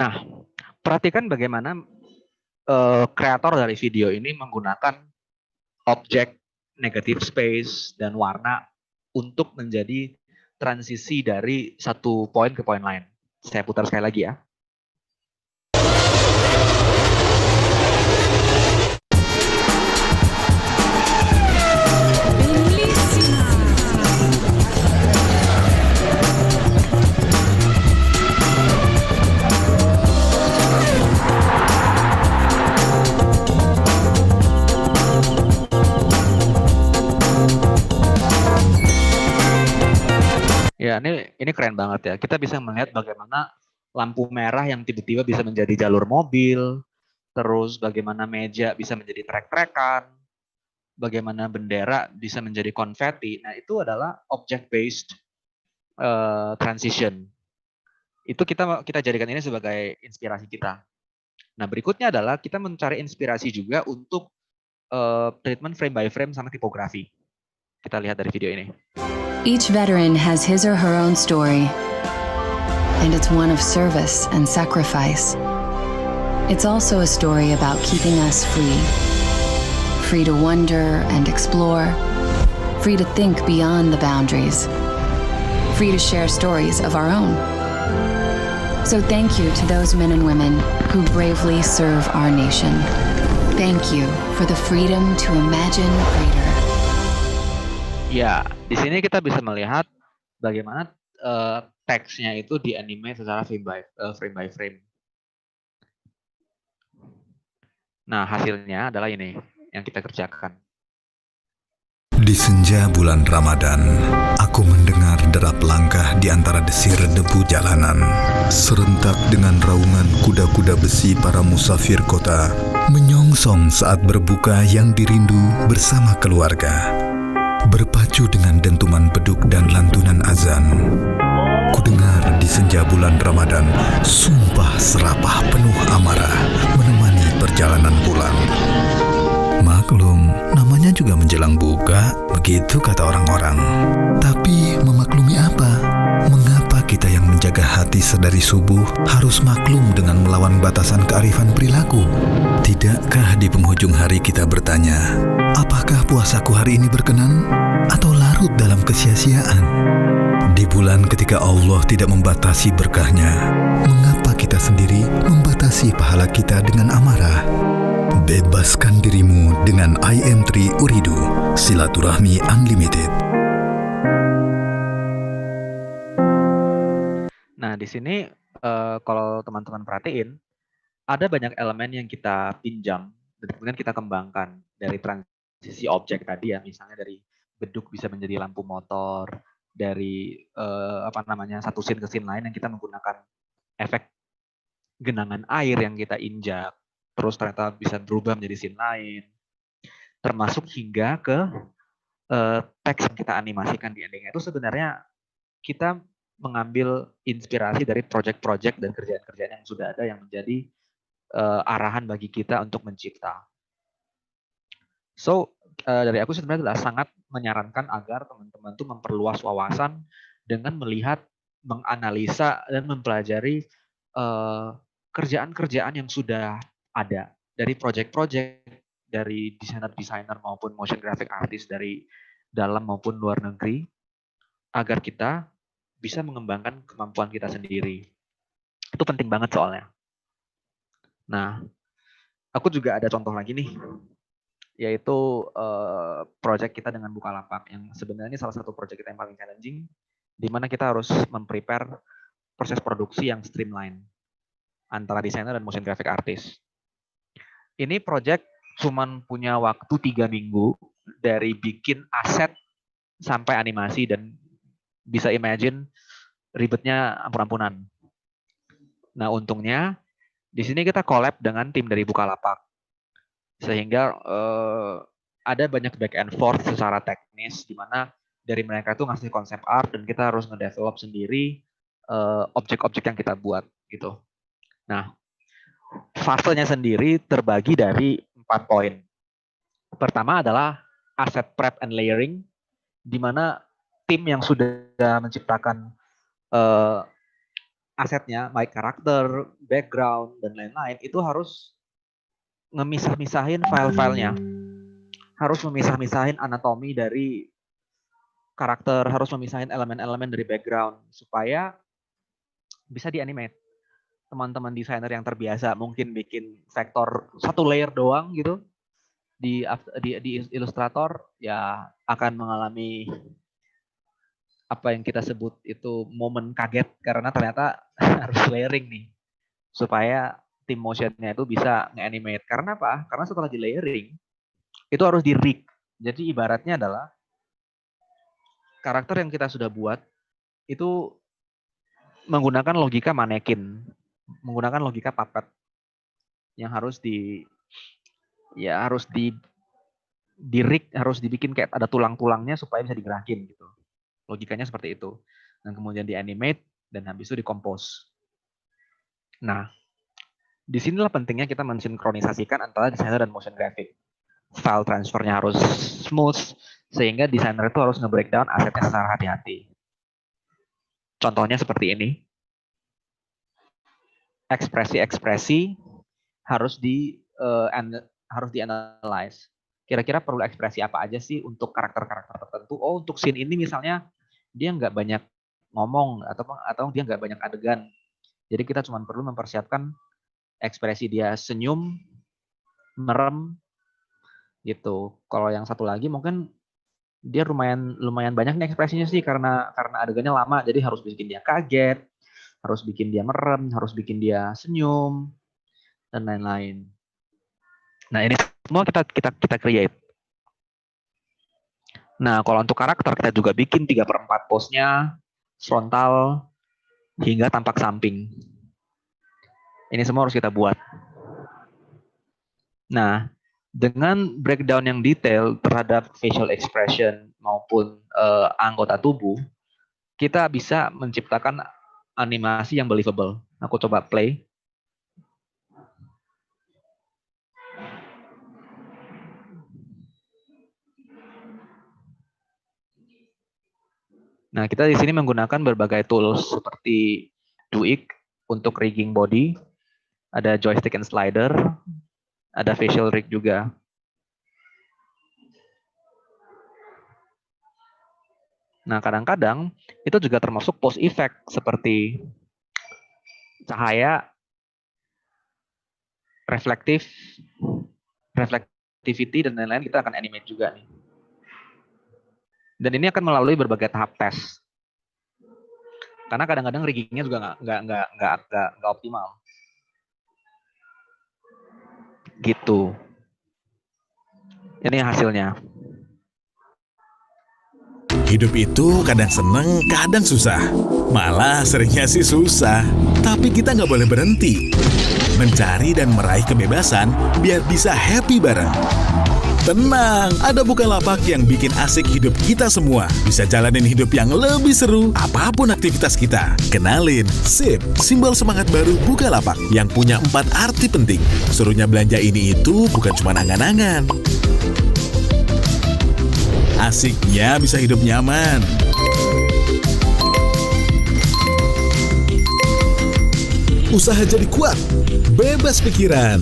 Nah, perhatikan bagaimana kreator dari video ini menggunakan objek, negative space, dan warna untuk menjadi transisi dari satu poin ke poin lain. Saya putar sekali lagi ya. Ya, ini keren banget ya. Kita bisa melihat bagaimana lampu merah yang tiba-tiba bisa menjadi jalur mobil, terus bagaimana meja bisa menjadi trek-trekan, bagaimana bendera bisa menjadi konfeti. Nah, itu adalah object-based transition. Itu kita jadikan ini sebagai inspirasi kita. Nah, berikutnya adalah kita mencari inspirasi juga untuk treatment frame by frame sama tipografi. Kita lihat dari video ini. Each veteran has his or her own story, and it's one of service and sacrifice. It's also a story about keeping us free. Free to wonder and explore, free to think beyond the boundaries, free to share stories of our own. So thank you to those men and women who bravely serve our nation. Thank you for the freedom to imagine greater. Ya, di sini kita bisa melihat bagaimana teksnya itu di-anime secara frame by frame. Nah, hasilnya adalah ini yang kita kerjakan. Di senja bulan Ramadan, aku mendengar derap langkah di antara desir debu jalanan. Serentak dengan raungan kuda-kuda besi para musafir kota, menyongsong saat berbuka yang dirindu bersama keluarga. Berpacu dengan dentuman beduk dan lantunan azan, kudengar di senja bulan Ramadan sumpah serapah penuh amarah menemani perjalanan pulang. Maklum, namanya Waktunya juga menjelang buka, begitu kata orang-orang. Tapi memaklumi apa? Mengapa kita yang menjaga hati sedari subuh harus maklum dengan melawan batasan kearifan perilaku? Tidakkah di penghujung hari kita bertanya, apakah puasaku hari ini berkenan atau larut dalam kesia-siaan? Di bulan ketika Allah tidak membatasi berkahnya, mengapa kita sendiri membatasi pahala kita dengan amarah? Bebaskan dirimu dengan IM3 Uridu, Silaturahmi Unlimited. Nah, di sini kalau teman-teman perhatiin, ada banyak elemen yang kita pinjam dan kemudian kita kembangkan dari transisi objek tadi ya, misalnya dari beduk bisa menjadi lampu motor, dari satu scene ke scene lain yang kita menggunakan efek genangan air yang kita injak, terus ternyata bisa berubah menjadi scene lain, termasuk hingga ke teks yang kita animasikan di endingnya. Itu sebenarnya kita mengambil inspirasi dari project-project dan kerjaan-kerjaan yang sudah ada yang menjadi arahan bagi kita untuk mencipta. So, dari aku sebenarnya adalah sangat menyarankan agar teman-teman tuh memperluas wawasan dengan melihat, menganalisa, dan mempelajari kerjaan-kerjaan yang sudah ada dari project-project, dari desainer-desainer maupun motion graphic artist dari dalam maupun luar negeri, agar kita bisa mengembangkan kemampuan kita sendiri. Itu penting banget soalnya. Nah, aku juga ada contoh lagi nih, yaitu project kita dengan Bukalapak, yang sebenarnya salah satu project kita yang paling challenging, di mana kita harus memprepare proses produksi yang streamline antara desainer dan motion graphic artist. Ini project cuman punya waktu 3 minggu dari bikin aset sampai animasi, dan bisa imagine ribetnya ampun-ampunan. Nah, untungnya di sini kita collab dengan tim dari Bukalapak, sehingga ada banyak back and forth secara teknis, di mana dari mereka tuh ngasih konsep art dan kita harus ngedevelop sendiri objek-objek yang kita buat gitu. Nah, fasenya sendiri terbagi dari 4 poin. Pertama adalah asset prep and layering, di mana tim yang sudah menciptakan asetnya, baik karakter, background, dan lain-lain, itu harus ngemisah-misahin file-filenya. Harus memisah-misahin anatomi dari karakter, harus memisahin elemen-elemen dari background, supaya bisa di-animate. Teman-teman desainer yang terbiasa mungkin bikin vektor 1 layer doang gitu, di Illustrator, ya akan mengalami apa yang kita sebut itu momen kaget, karena ternyata harus layering nih supaya tim motionnya itu bisa nge-animate. Karena apa? Karena setelah di layering itu harus di rig. Jadi ibaratnya adalah karakter yang kita sudah buat itu menggunakan logika manekin, menggunakan logika puppet yang harus di rig, harus dibikin kayak ada tulang-tulangnya supaya bisa digerakin gitu. Logikanya seperti itu. Dan kemudian di-animate, dan habis itu di-compose. Nah, disinilah pentingnya kita mensinkronisasikan antara desainer dan motion graphic. File transfernya harus smooth, sehingga desainer itu harus nge-breakdown asetnya secara hati-hati. Contohnya seperti ini. Ekspresi-ekspresi harus di-analyze. Kira-kira perlu ekspresi apa aja sih untuk karakter-karakter tertentu? Oh, untuk scene ini misalnya dia nggak banyak ngomong atau dia nggak banyak adegan. Jadi kita cuma perlu mempersiapkan ekspresi dia senyum, merem, gitu. Kalau yang satu lagi mungkin dia lumayan banyak nih ekspresinya sih, karena adegannya lama, jadi harus bikin dia kaget, harus bikin dia merem, harus bikin dia senyum, dan lain-lain. Nah, ini semua kita create. Nah, kalau untuk karakter kita juga bikin 3/4 pose-nya, frontal, hingga tampak samping. Ini semua harus kita buat. Nah, dengan breakdown yang detail terhadap facial expression maupun anggota tubuh, kita bisa menciptakan animasi yang believable. Aku coba play. Nah, kita di sini menggunakan berbagai tools seperti Duik untuk rigging body, ada joystick and slider, ada facial rig juga. Nah, kadang-kadang itu juga termasuk post effect seperti cahaya, reflectivity, dan lain-lain kita akan animate juga nih. Dan ini akan melalui berbagai tahap tes. Karena kadang-kadang riggingnya juga nggak optimal. Gitu. Ini hasilnya. Hidup itu kadang seneng, kadang susah. Malah seringnya sih susah. Tapi kita nggak boleh berhenti. Mencari dan meraih kebebasan biar bisa happy bareng. Tenang, ada Bukalapak yang bikin asik hidup kita semua. Bisa jalanin hidup yang lebih seru, apapun aktivitas kita. Kenalin, SIP, simbol semangat baru Bukalapak yang punya 4 arti penting. Serunya belanja ini itu bukan cuma angan-angan. Asiknya bisa hidup nyaman. Usaha jadi kuat, bebas pikiran.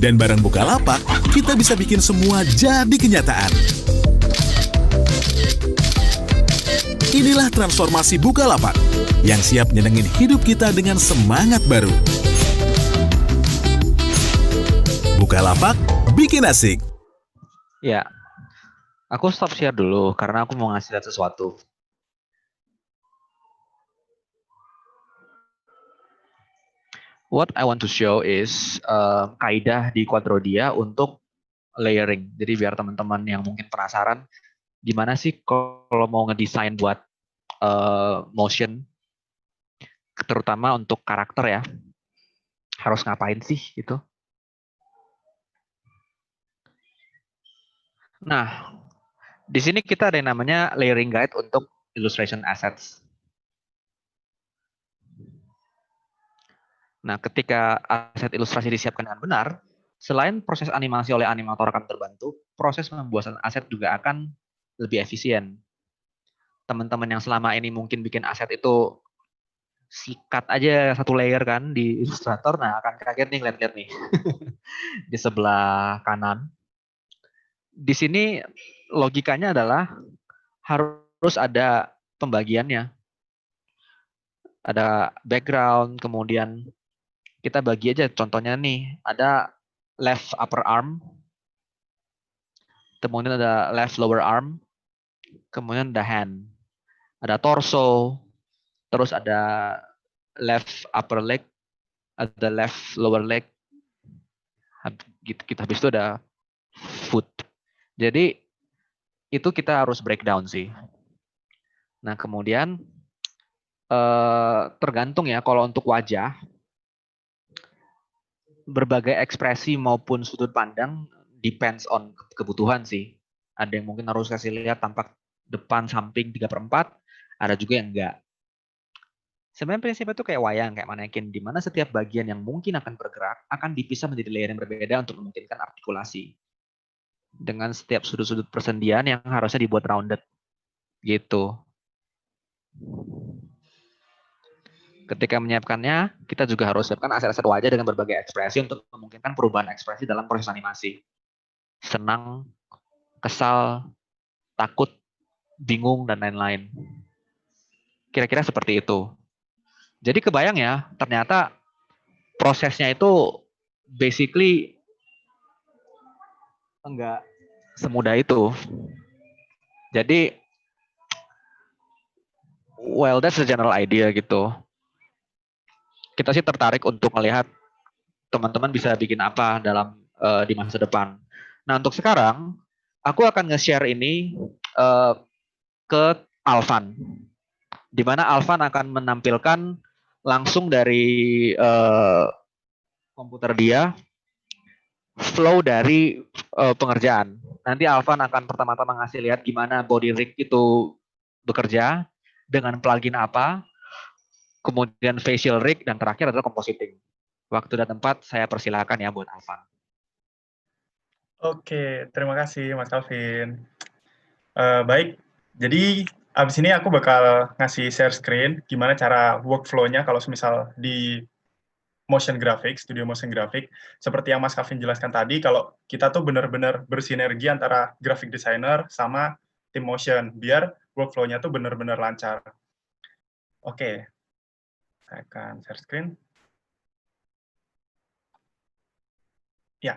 Dan bareng Bukalapak, kita bisa bikin semua jadi kenyataan. Inilah transformasi Bukalapak yang siap nyenengin hidup kita dengan semangat baru. Bukalapak, bikin asik. Ya, aku stop share dulu karena aku mau ngasih lihat sesuatu. What I want to show is kaidah di Quadrodia untuk layering. Jadi biar teman-teman yang mungkin penasaran, gimana sih kalau mau ngedesain buat motion, terutama untuk karakter ya, harus ngapain sih gitu. Nah, di sini kita ada yang namanya layering guide untuk illustration assets. Nah, ketika aset ilustrasi disiapkan dengan benar, selain proses animasi oleh animator akan terbantu, proses pembuatan aset juga akan lebih efisien. Teman-teman yang selama ini mungkin bikin aset itu sikat aja satu layer kan di Illustrator, nah akan kaget nih lihat-lihat nih di sebelah kanan. Di sini logikanya adalah harus ada pembagiannya. Ada background, kemudian kita bagi aja contohnya nih, ada left upper arm, kemudian ada left lower arm, kemudian ada hand, ada torso, terus ada left upper leg, ada left lower leg, kita habis itu ada foot. Jadi itu kita harus breakdown sih. Nah kemudian tergantung ya, kalau untuk wajah, berbagai ekspresi maupun sudut pandang depends on kebutuhan sih. Ada yang mungkin harus kasih lihat tampak depan, samping 3/4, ada juga yang enggak. Sebenarnya prinsipnya itu kayak wayang, kayak manekin, di mana setiap bagian yang mungkin akan bergerak akan dipisah menjadi layer yang berbeda untuk memungkinkan artikulasi. Dengan setiap sudut-sudut persendian yang harusnya dibuat rounded. Gitu. Ketika menyiapkannya, kita juga harus siapkan aset-aset wajah dengan berbagai ekspresi untuk memungkinkan perubahan ekspresi dalam proses animasi. Senang, kesal, takut, bingung, dan lain-lain. Kira-kira seperti itu. Jadi kebayang ya, ternyata prosesnya itu basically enggak semudah itu. Jadi, well, that's the general idea gitu. Kita sih tertarik untuk melihat teman-teman bisa bikin apa dalam di masa depan. Nah untuk sekarang, aku akan nge-share ini ke Alvan, di mana Alvan akan menampilkan langsung dari komputer dia flow dari pengerjaan. Nanti Alvan akan pertama-tama ngasih lihat gimana body rig itu bekerja dengan plugin apa. Kemudian facial rig, dan terakhir adalah compositing. Waktu dan tempat saya persilakan ya buat Alvan. Oke, terima kasih Mas Calvin. Baik, jadi abis ini aku bakal ngasih share screen gimana cara workflow-nya kalau misal di motion graphic, studio motion graphic. Seperti yang Mas Calvin jelaskan tadi, kalau kita tuh benar-benar bersinergi antara graphic designer sama tim motion, biar workflow-nya tuh benar-benar lancar. Oke, saya akan share screen. Ya,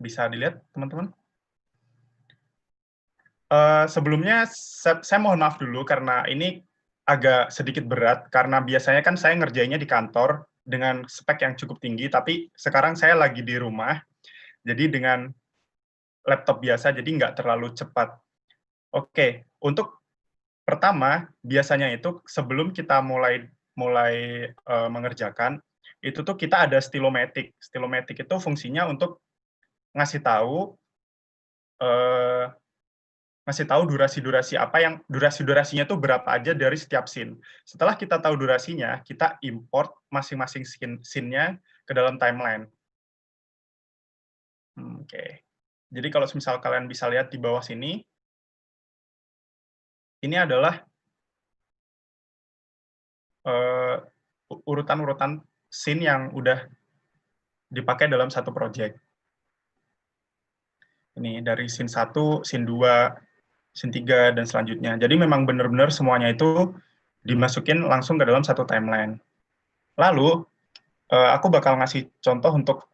bisa dilihat teman-teman? Sebelumnya saya mohon maaf dulu karena ini agak sedikit berat, karena biasanya kan saya ngerjainnya di kantor dengan spek yang cukup tinggi, tapi sekarang saya lagi di rumah, jadi dengan laptop biasa, jadi nggak terlalu cepat. Oke, untuk pertama, biasanya itu sebelum kita mulai mengerjakan, itu tuh kita ada stilomatic. Stilomatic itu fungsinya untuk ngasih tahu durasi-durasi apa yang durasi-durasinya tuh berapa aja dari setiap scene. Setelah kita tahu durasinya, kita import masing-masing scene-nya ke dalam timeline. Oke. Jadi kalau misal kalian bisa lihat di bawah sini, ini adalah urutan-urutan scene yang udah dipakai dalam satu project. Ini dari scene 1, scene 2, scene 3, dan selanjutnya. Jadi memang benar-benar semuanya itu dimasukin langsung ke dalam satu timeline. Lalu, aku bakal ngasih contoh untuk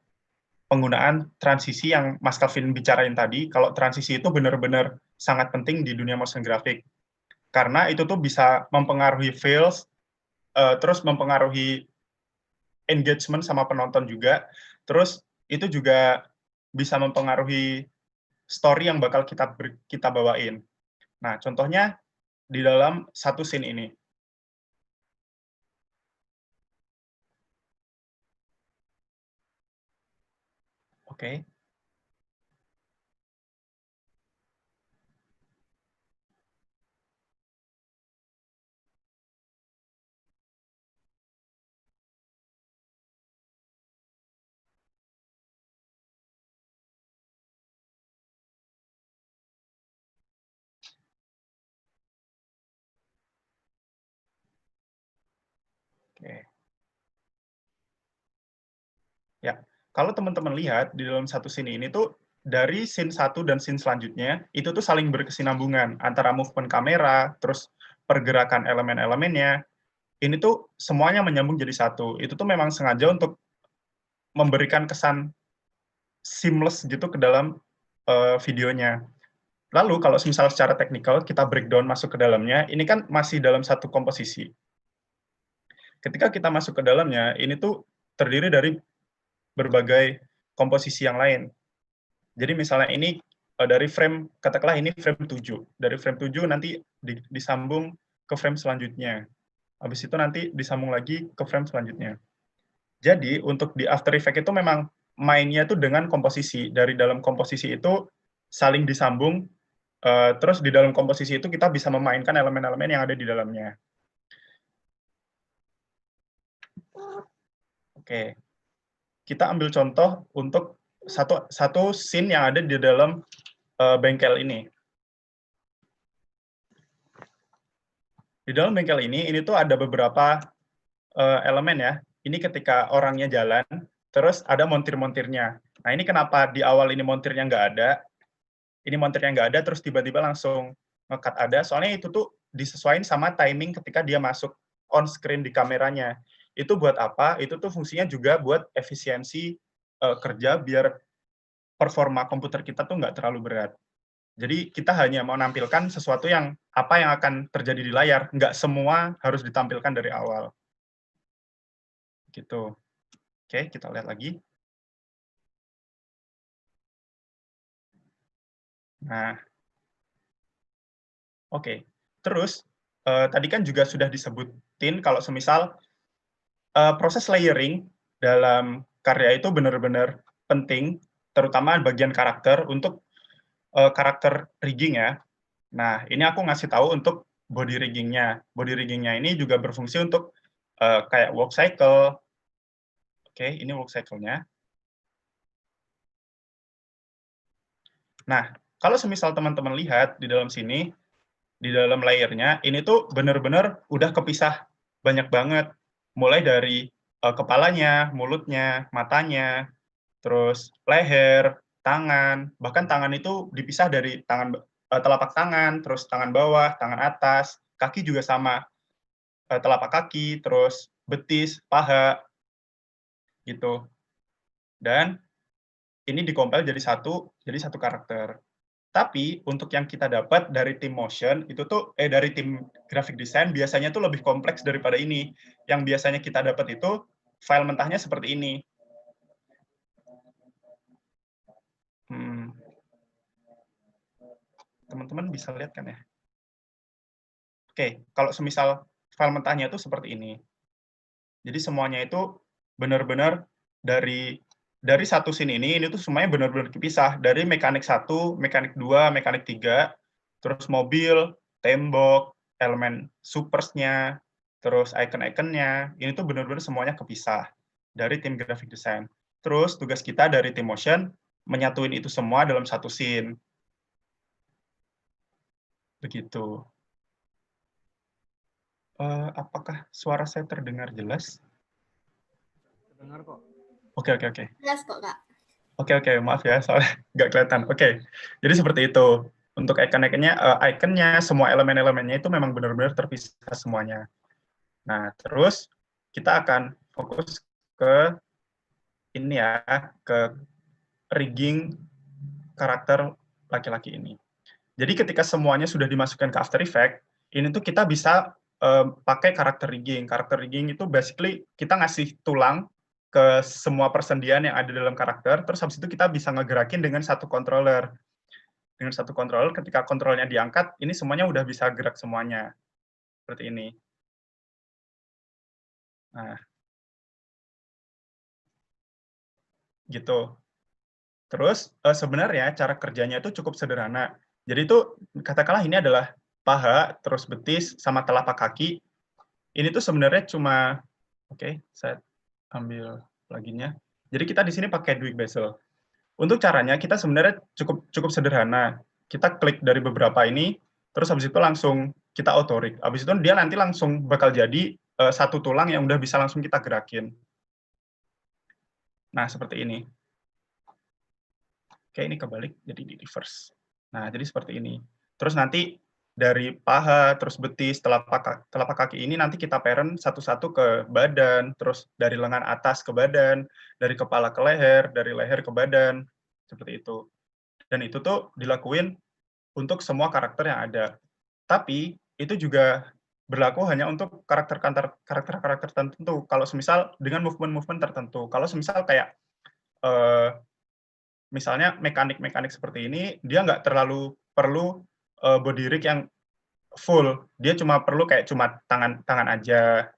penggunaan transisi yang Mas Calvin bicarain tadi. Kalau transisi itu benar-benar sangat penting di dunia motion graphic. Karena itu tuh bisa mempengaruhi feels, terus mempengaruhi engagement sama penonton juga. Terus itu juga bisa mempengaruhi story yang bakal kita bawain. Nah, contohnya di dalam satu scene ini. Oke. Oke. Ya, kalau teman-teman lihat di dalam satu scene ini tuh dari scene 1 dan scene selanjutnya itu tuh saling berkesinambungan antara movement kamera, terus pergerakan elemen-elemennya. Ini tuh semuanya menyambung jadi satu. Itu tuh memang sengaja untuk memberikan kesan seamless gitu ke dalam videonya. Lalu kalau misal secara teknikal kita breakdown masuk ke dalamnya, ini kan masih dalam satu komposisi. Ketika kita masuk ke dalamnya, ini tuh terdiri dari berbagai komposisi yang lain. Jadi misalnya ini dari frame, katakanlah ini frame 7. Dari frame 7 nanti disambung ke frame selanjutnya. Habis itu nanti disambung lagi ke frame selanjutnya. Jadi untuk di After Effects itu memang mainnya itu dengan komposisi. Dari dalam komposisi itu saling disambung, terus di dalam komposisi itu kita bisa memainkan elemen-elemen yang ada di dalamnya. Oke. Kita ambil contoh untuk satu scene yang ada di dalam bengkel ini. Di dalam bengkel ini tuh ada beberapa elemen ya. Ini ketika orangnya jalan, terus ada montir-montirnya. Nah ini kenapa di awal ini montirnya nggak ada, ini montirnya nggak ada, terus tiba-tiba langsung nge-cut ada, soalnya itu tuh disesuaikan sama timing ketika dia masuk on screen di kameranya. Itu buat apa? Itu tuh fungsinya juga buat efisiensi kerja biar performa komputer kita tuh nggak terlalu berat. Jadi kita hanya mau menampilkan sesuatu yang apa yang akan terjadi di layar, nggak semua harus ditampilkan dari awal. Gitu. Oke, kita lihat lagi. Nah, oke. Terus tadi kan juga sudah disebutin kalau semisal proses layering dalam karya itu benar-benar penting, terutama bagian karakter untuk karakter rigging ya. Nah, ini aku ngasih tahu untuk body rigging-nya. Body rigging-nya ini juga berfungsi untuk kayak walk cycle. Oke, ini walk cycle-nya. Nah, kalau semisal teman-teman lihat di dalam sini, di dalam layernya, ini tuh benar-benar udah kepisah banyak banget. Mulai dari kepalanya, mulutnya, matanya, terus leher, tangan, bahkan tangan itu dipisah dari telapak tangan, terus tangan bawah, tangan atas, kaki juga sama, telapak kaki, terus betis, paha, gitu. Dan ini dikompil jadi satu karakter. Tapi untuk yang kita dapat dari tim motion itu tuh dari tim graphic design biasanya tuh lebih kompleks daripada ini. Yang biasanya kita dapat itu file mentahnya seperti ini. Teman-teman bisa lihat kan ya? Oke, kalau semisal file mentahnya itu seperti ini. Jadi semuanya itu benar-benar dari satu scene ini tuh semuanya benar-benar dipisah. Dari mekanik 1, mekanik 2, mekanik 3, terus mobil, tembok, elemen supers-nya, terus icon-iconnya, ini tuh benar-benar semuanya kepisah dari tim graphic design. Terus tugas kita dari tim motion, menyatuin itu semua dalam satu scene. Begitu. Apakah suara saya terdengar jelas? Terdengar kok. Oke. Jelas kok, Kak. Oke, maaf ya, soalnya nggak kelihatan. Oke, jadi seperti itu. Untuk iconnya, semua elemen-elemennya itu memang benar-benar terpisah semuanya. Nah, terus kita akan fokus ke ini ya, ke rigging karakter laki-laki ini. Jadi ketika semuanya sudah dimasukkan ke After Effects, ini tuh kita bisa pakai karakter rigging. Karakter rigging itu basically kita ngasih tulang ke semua persendian yang ada dalam karakter, terus habis itu kita bisa ngegerakin dengan satu controller. Dengan satu controller, ketika kontrolnya diangkat, ini semuanya udah bisa gerak semuanya. Seperti ini. Nah. Gitu. Terus sebenarnya cara kerjanya itu cukup sederhana. Jadi itu katakanlah ini adalah paha, terus betis, sama telapak kaki. Ini tuh sebenarnya cuma, oke, saya ambil pluginnya. Jadi kita di sini pakai Duik Bezel. Untuk caranya kita sebenarnya cukup sederhana. Kita klik dari beberapa ini, terus habis itu langsung kita auto rig. Habis itu dia nanti langsung bakal jadi satu tulang yang udah bisa langsung kita gerakin. Nah, seperti ini. Oke, ini kebalik, jadi di reverse. Nah, jadi seperti ini. Terus nanti dari paha, terus betis, telapak kaki ini nanti kita parent satu-satu ke badan, terus dari lengan atas ke badan, dari kepala ke leher, dari leher ke badan, seperti itu. Dan itu tuh dilakuin untuk semua karakter yang ada. Tapi itu juga berlaku hanya untuk karakter-karakter tertentu. Kalau semisal dengan movement-movement tertentu. Kalau semisal kayak misalnya mekanik seperti ini, dia nggak terlalu perlu body rig yang full. Dia cuma perlu kayak cuma tangan aja.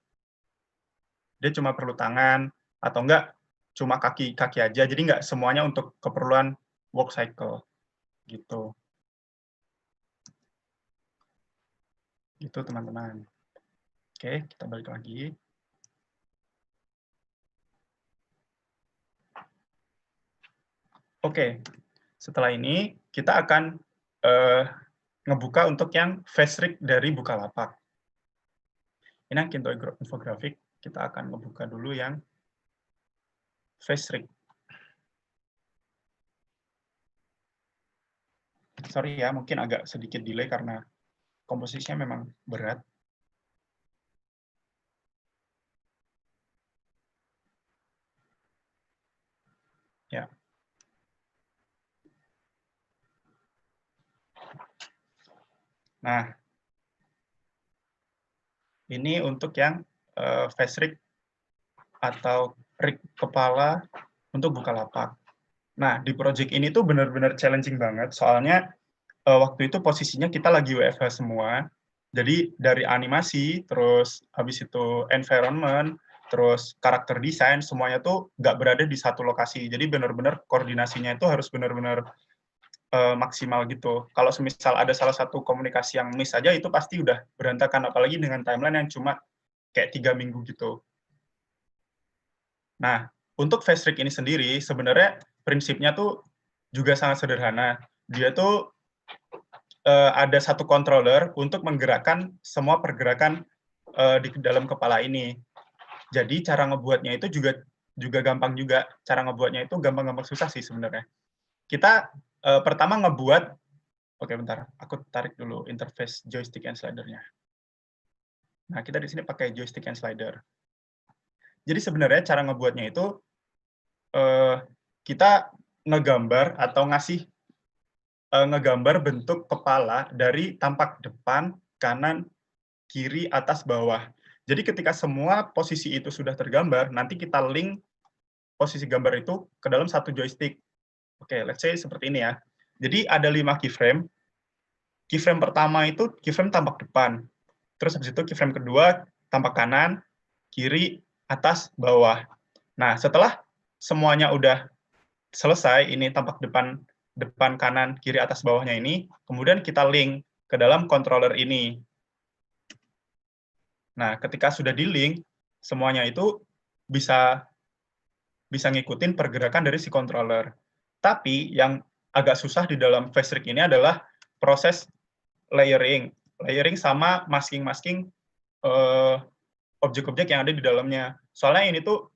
Dia cuma perlu tangan, atau enggak cuma kaki aja. Jadi nggak semuanya untuk keperluan work cycle. Gitu. Gitu, teman-teman. Oke, kita balik lagi. Oke, setelah ini kita akan ngebuka untuk yang face rig dari Bukalapak. Ini Kinto infografik, kita akan ngebuka dulu yang face rig. Sorry ya, mungkin agak sedikit delay karena komposisinya memang berat. Ya. Nah, ini untuk yang face rig atau rig kepala untuk Bukalapak. Nah, di project ini tuh benar-benar challenging banget, soalnya waktu itu posisinya kita lagi WFH semua, jadi dari animasi, terus habis itu environment, terus karakter desain, semuanya tuh nggak berada di satu lokasi, jadi benar-benar koordinasinya itu harus benar-benar maksimal gitu. Kalau semisal ada salah satu komunikasi yang miss aja, itu pasti udah berantakan, apalagi dengan timeline yang cuma kayak 3 minggu gitu. Nah, untuk face rig ini sendiri, sebenarnya prinsipnya tuh juga sangat sederhana. dia tuh ada satu controller untuk menggerakkan semua pergerakan di dalam kepala ini. Jadi cara ngebuatnya itu juga gampang juga. Cara ngebuatnya itu gampang-gampang susah sih sebenarnya. Kita pertama ngebuat, oke bentar, aku tarik dulu interface joystick and slider-nya. Nah, kita di sini pakai joystick and slider. Jadi sebenarnya cara ngebuatnya itu kita ngegambar atau ngegambar bentuk kepala dari tampak depan, kanan, kiri, atas, bawah. Jadi ketika semua posisi itu sudah tergambar, nanti kita link posisi gambar itu ke dalam satu joystick. Oke, let's say seperti ini ya. Jadi ada 5 keyframe. Keyframe pertama itu keyframe tampak depan. Terus habis itu keyframe kedua tampak kanan, kiri, atas, bawah. Nah, setelah semuanya udah selesai, ini tampak depan, kanan, kiri, atas, bawahnya ini, kemudian kita link ke dalam controller ini. Nah, ketika sudah di-link, semuanya itu bisa ngikutin pergerakan dari si controller. Tapi yang agak susah di dalam FaceRig ini adalah proses layering sama masking-masking objek-objek yang ada di dalamnya. Soalnya ini tuh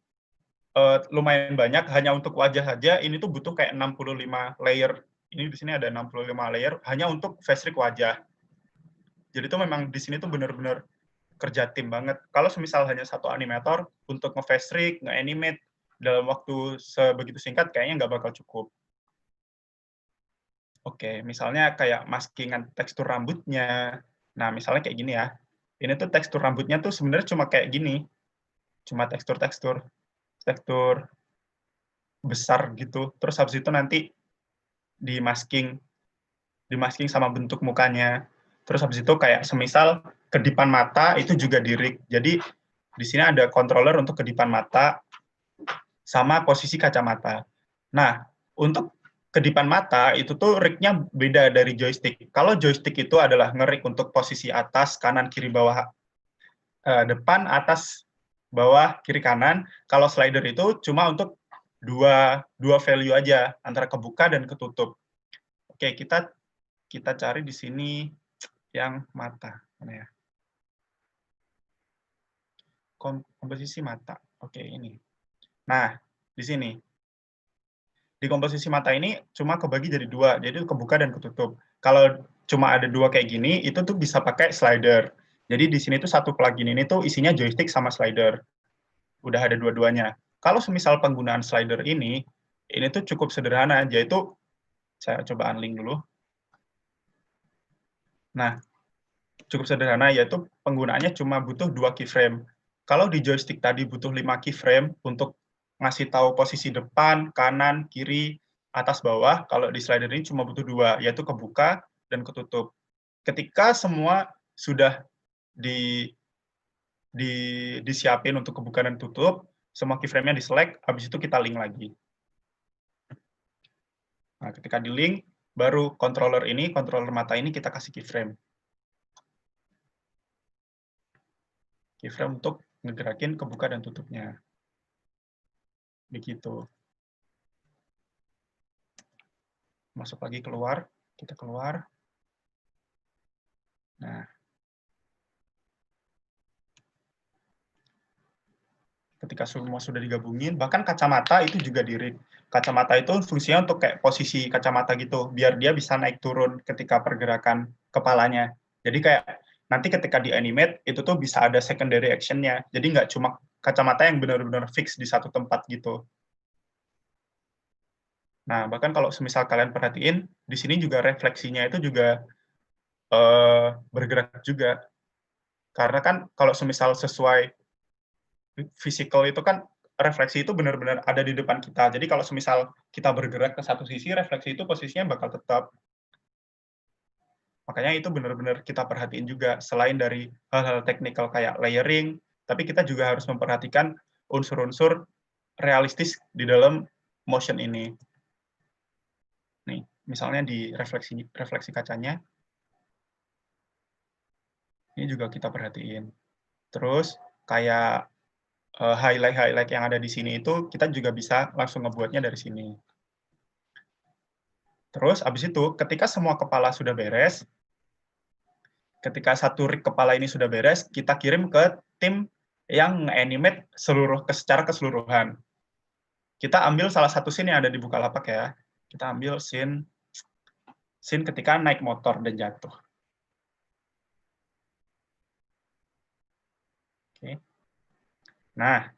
lumayan banyak, hanya untuk wajah saja ini tuh butuh kayak 65 layer. Ini di sini ada 65 layer hanya untuk FaceRig wajah. Jadi tuh memang di sini tuh benar-benar kerja tim banget. Kalau semisal hanya satu animator untuk nge-FaceRig, nge-animate dalam waktu sebegitu singkat kayaknya nggak bakal cukup. Oke, misalnya kayak maskingan tekstur rambutnya. Nah, misalnya kayak gini ya. Ini tuh tekstur rambutnya tuh sebenarnya cuma kayak gini. Cuma tekstur besar gitu. Terus habis itu nanti dimasking sama bentuk mukanya. Terus habis itu kayak semisal kedipan mata itu juga di-rig. Jadi di sini ada controller untuk kedipan mata sama posisi kacamata. Nah, untuk kedipan mata itu tuh rig-nya beda dari joystick. Kalau joystick itu adalah nge-rig untuk posisi atas, kanan, kiri, bawah, depan, atas, bawah, kiri, kanan. Kalau slider itu cuma untuk dua value aja, antara kebuka dan ketutup. Oke, kita cari di sini yang mata. Mana ya? Komposisi mata. Oke, ini. Nah, di sini. Di komposisi mata ini cuma kebagi jadi 2, jadi kebuka dan ketutup. Kalau cuma ada 2 kayak gini, itu tuh bisa pakai slider. Jadi di sini tuh satu plugin ini tuh isinya joystick sama slider. Udah ada dua-duanya. Kalau semisal penggunaan slider ini tuh cukup sederhana, yaitu saya coba unlink dulu. Nah, cukup sederhana, yaitu penggunaannya cuma butuh 2 keyframe. Kalau di joystick tadi butuh 5 keyframe untuk ngasih tahu posisi depan, kanan, kiri, atas, bawah. Kalau di slider ini cuma butuh 2, yaitu kebuka dan ketutup. Ketika semua sudah disiapin untuk kebuka dan tutup, semua keyframe-nya di-select, habis itu kita link lagi. Nah, ketika di-link, baru controller mata ini kita kasih keyframe. Keyframe untuk ngegerakin kebuka dan tutupnya. Begitu. Masuk lagi keluar, kita keluar. Nah. Ketika semua sudah digabungin, bahkan kacamata itu juga di-rig. Kacamata itu fungsinya untuk kayak posisi kacamata gitu, biar dia bisa naik turun ketika pergerakan kepalanya. Jadi kayak nanti ketika di-animate, itu tuh bisa ada secondary action-nya. Jadi nggak cuma kacamata yang benar-benar fix di satu tempat gitu. Nah, bahkan kalau semisal kalian perhatiin, di sini juga refleksinya itu juga bergerak juga. Karena kan kalau semisal sesuai physical itu kan refleksi itu benar-benar ada di depan kita. Jadi kalau semisal kita bergerak ke satu sisi, refleksi itu posisinya bakal tetap. Makanya itu benar-benar kita perhatiin juga. Selain dari hal-hal teknikal kayak layering, tapi kita juga harus memperhatikan unsur-unsur realistis di dalam motion ini. Nih, misalnya di refleksi kacanya, ini juga kita perhatiin. Terus kayak highlight yang ada di sini itu kita juga bisa langsung ngebuatnya dari sini. Terus abis itu ketika semua kepala sudah beres, ketika satu rig kepala ini sudah beres, kita kirim ke tim yang nge-animate secara keseluruhan. Kita ambil salah satu scene yang ada di Bukalapak ya. Kita ambil scene ketika naik motor dan jatuh. Oke. Nah,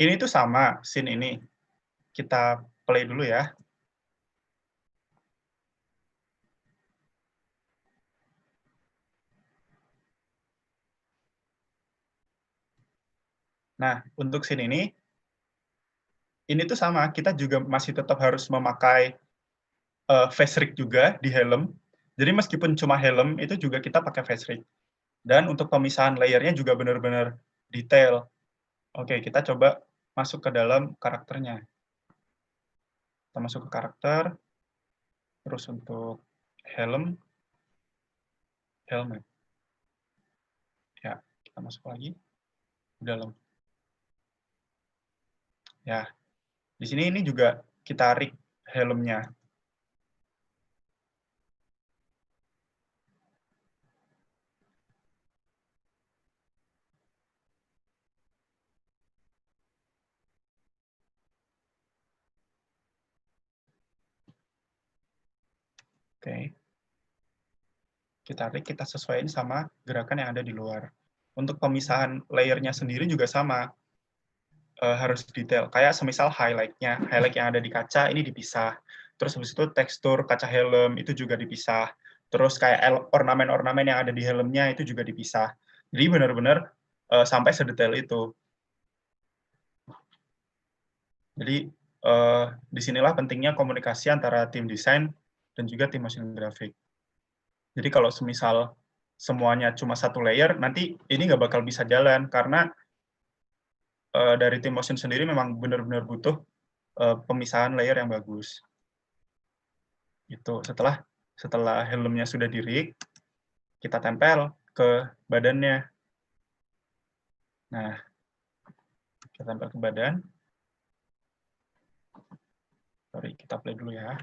ini tuh sama scene ini. Kita play dulu ya. Nah, untuk scene ini tuh sama, kita juga masih tetap harus memakai face rig juga di helm. Jadi meskipun cuma helm, itu juga kita pakai face rig. Dan untuk pemisahan layernya juga benar-benar detail. Oke, kita coba masuk ke dalam karakternya. Kita masuk ke karakter, terus untuk helmet. Ya, kita masuk lagi ke dalam. Ya, di sini ini juga kita rig helmnya. Oke. Kita rig, kita sesuaiin sama gerakan yang ada di luar. Untuk pemisahan layernya sendiri juga sama. Harus detail. Kayak semisal highlight yang ada di kaca, ini dipisah. Terus habis itu tekstur kaca helm itu juga dipisah. Terus kayak ornamen-ornamen yang ada di helmnya itu juga dipisah. Jadi benar-benar sampai sedetail itu. Jadi disinilah pentingnya komunikasi antara tim desain dan juga tim motion graphic. Jadi kalau semisal semuanya cuma satu layer, nanti ini nggak bakal bisa jalan, karena dari tim motion sendiri memang benar-benar butuh pemisahan layer yang bagus. Itu setelah helmnya sudah di-rig, kita tempel ke badannya. Nah, kita tempel ke badan. Sorry, kita play dulu ya.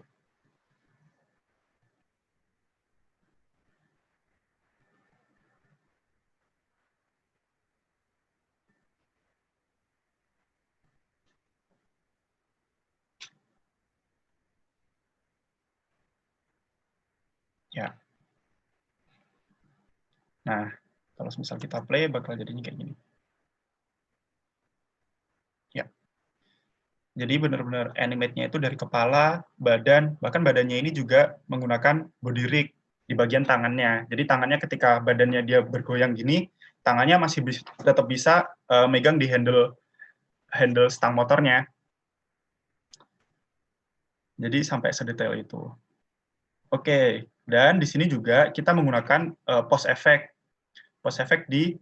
Ya. Nah, kalau misal kita play, bakal jadinya kayak gini. Ya. Jadi benar-benar animate-nya itu dari kepala, badan, bahkan badannya ini juga menggunakan body rig di bagian tangannya. Jadi tangannya ketika badannya dia bergoyang gini, tangannya masih tetap bisa megang di handle stang motornya. Jadi sampai sedetail itu. Oke, dan di sini juga kita menggunakan post effect di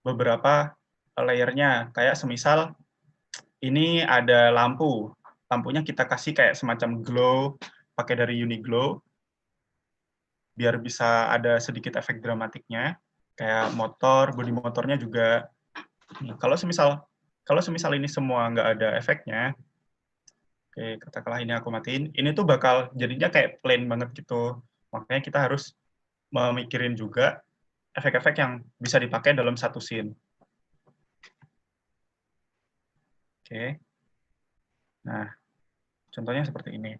beberapa layernya. Kayak semisal ini ada lampu, lampunya kita kasih kayak semacam glow, pakai dari Uniglow, biar bisa ada sedikit efek dramatiknya. Kayak motor, bodi motornya juga. Nah, kalau semisal ini semua nggak ada efeknya, oke, katakanlah ini aku matiin, ini tuh bakal jadinya kayak plain banget gitu. Makanya kita harus memikirin juga efek-efek yang bisa dipakai dalam satu scene. Oke. Nah, contohnya seperti ini.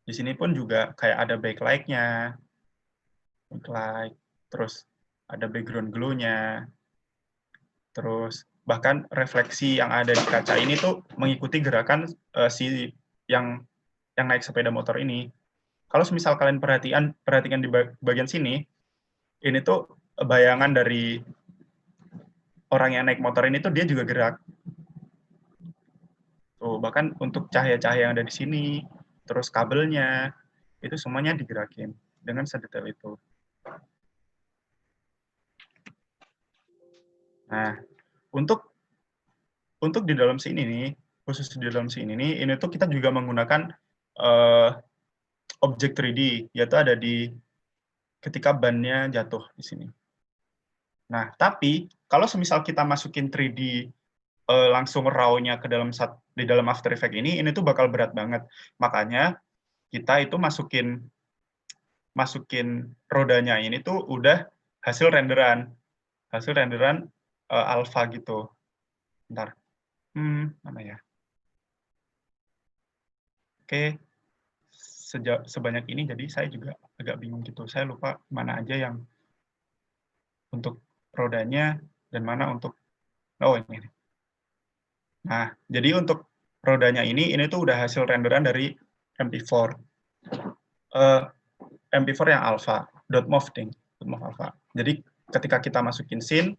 Di sini pun juga kayak ada backlight-nya, terus ada background glow-nya, terus bahkan refleksi yang ada di kaca ini tuh mengikuti gerakan si yang naik sepeda motor ini. Kalau misal kalian perhatikan di bagian sini, ini tuh bayangan dari orang yang naik motor ini tuh dia juga gerak. Tuh, bahkan untuk cahaya-cahaya yang ada di sini, terus kabelnya, itu semuanya digerakin dengan sedetail itu. Nah, untuk di dalam scene ini, khusus di dalam scene ini tuh kita juga menggunakan objek 3D, yaitu ada di ketika bannya jatuh di sini. Nah, tapi kalau semisal kita masukin 3D langsung raw-nya ke di dalam After Effects ini tuh bakal berat banget. Makanya kita itu masukin rodanya ini tuh udah hasil renderan alpha gitu. Bentar. Mana ya? Oke. Sebanyak ini jadi saya juga agak bingung gitu. Saya lupa mana aja yang untuk rodanya dan mana untuk ini. Nah, jadi untuk rodanya ini tuh udah hasil renderan dari MP4. MP4 yang alpha, .mov alpha. Jadi ketika kita masukin scene,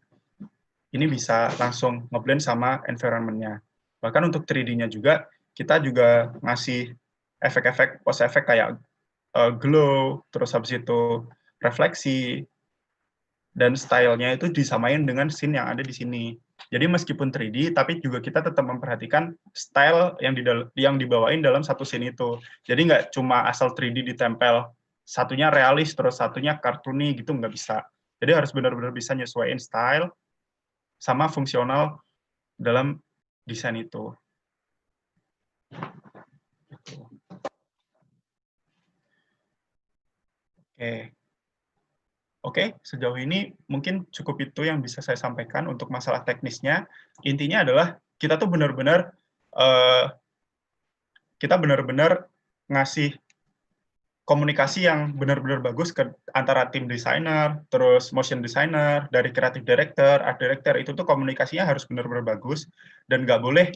ini bisa langsung ngeblend sama environment-nya. Bahkan untuk 3D-nya juga, kita juga ngasih efek-efek, post efek kayak glow, terus habis itu refleksi, dan stylenya itu disamain dengan scene yang ada di sini. Jadi meskipun 3D, tapi juga kita tetap memperhatikan style yang dibawain dalam satu scene itu. Jadi nggak cuma asal 3D ditempel, satunya realis, terus satunya cartoony gitu, nggak bisa. Jadi harus benar-benar bisa nyesuaiin style sama fungsional dalam desain itu. Oke, sejauh ini mungkin cukup itu yang bisa saya sampaikan untuk masalah teknisnya. Intinya adalah kita tuh benar-benar ngasih komunikasi yang benar-benar bagus antara tim desainer, terus motion designer, dari creative director, art director, itu tuh komunikasinya harus benar-benar bagus, dan nggak boleh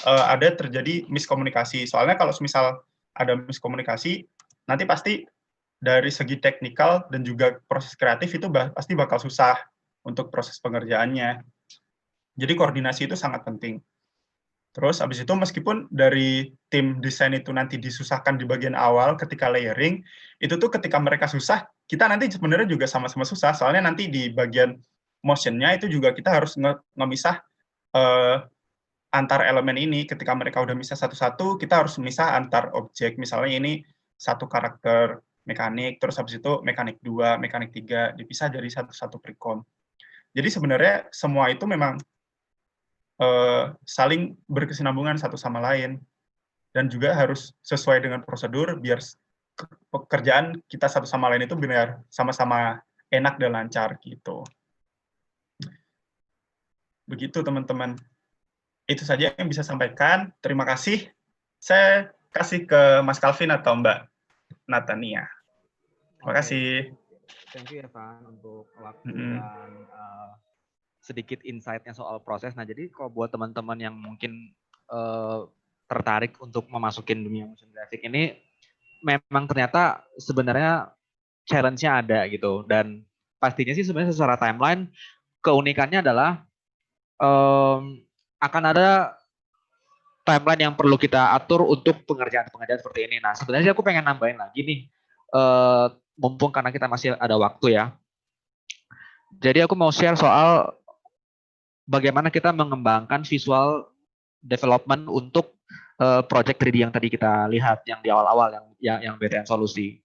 ada terjadi miskomunikasi. Soalnya kalau misal ada miskomunikasi, nanti pasti dari segi teknikal dan juga proses kreatif itu pasti bakal susah untuk proses pengerjaannya. Jadi koordinasi itu sangat penting. Terus habis itu meskipun dari tim desain itu nanti disusahkan di bagian awal ketika layering, itu tuh ketika mereka susah, kita nanti sebenarnya juga sama-sama susah, soalnya nanti di bagian motion-nya itu juga kita harus ngemisah antar elemen ini. Ketika mereka udah misah satu-satu, kita harus misah antar objek. Misalnya ini satu karakter mekanik, terus habis itu mekanik 2, mekanik 3, dipisah dari satu-satu precom. Jadi sebenarnya semua itu memang saling berkesinambungan satu sama lain, dan juga harus sesuai dengan prosedur biar pekerjaan kita satu sama lain itu benar sama-sama enak dan lancar gitu. Begitu teman-teman. Itu saja yang bisa sampaikan. Terima kasih. Saya kasih ke Mas Calvin atau Mbak Natania. Terima kasih. Thank you Evan untuk waktu dan sedikit insight-nya soal proses. Nah, jadi kalau buat teman-teman yang mungkin tertarik untuk memasukin dunia motion graphic ini, memang ternyata sebenarnya challenge-nya ada gitu. Dan pastinya sih sebenarnya secara timeline, keunikannya adalah akan ada timeline yang perlu kita atur untuk pengerjaan-pengerjaan seperti ini. Nah, sebenarnya aku pengen nambahin lagi nih, mumpung karena kita masih ada waktu ya. Jadi aku mau share soal bagaimana kita mengembangkan visual development untuk project 3D yang tadi kita lihat yang di awal-awal yang BTN Solusi.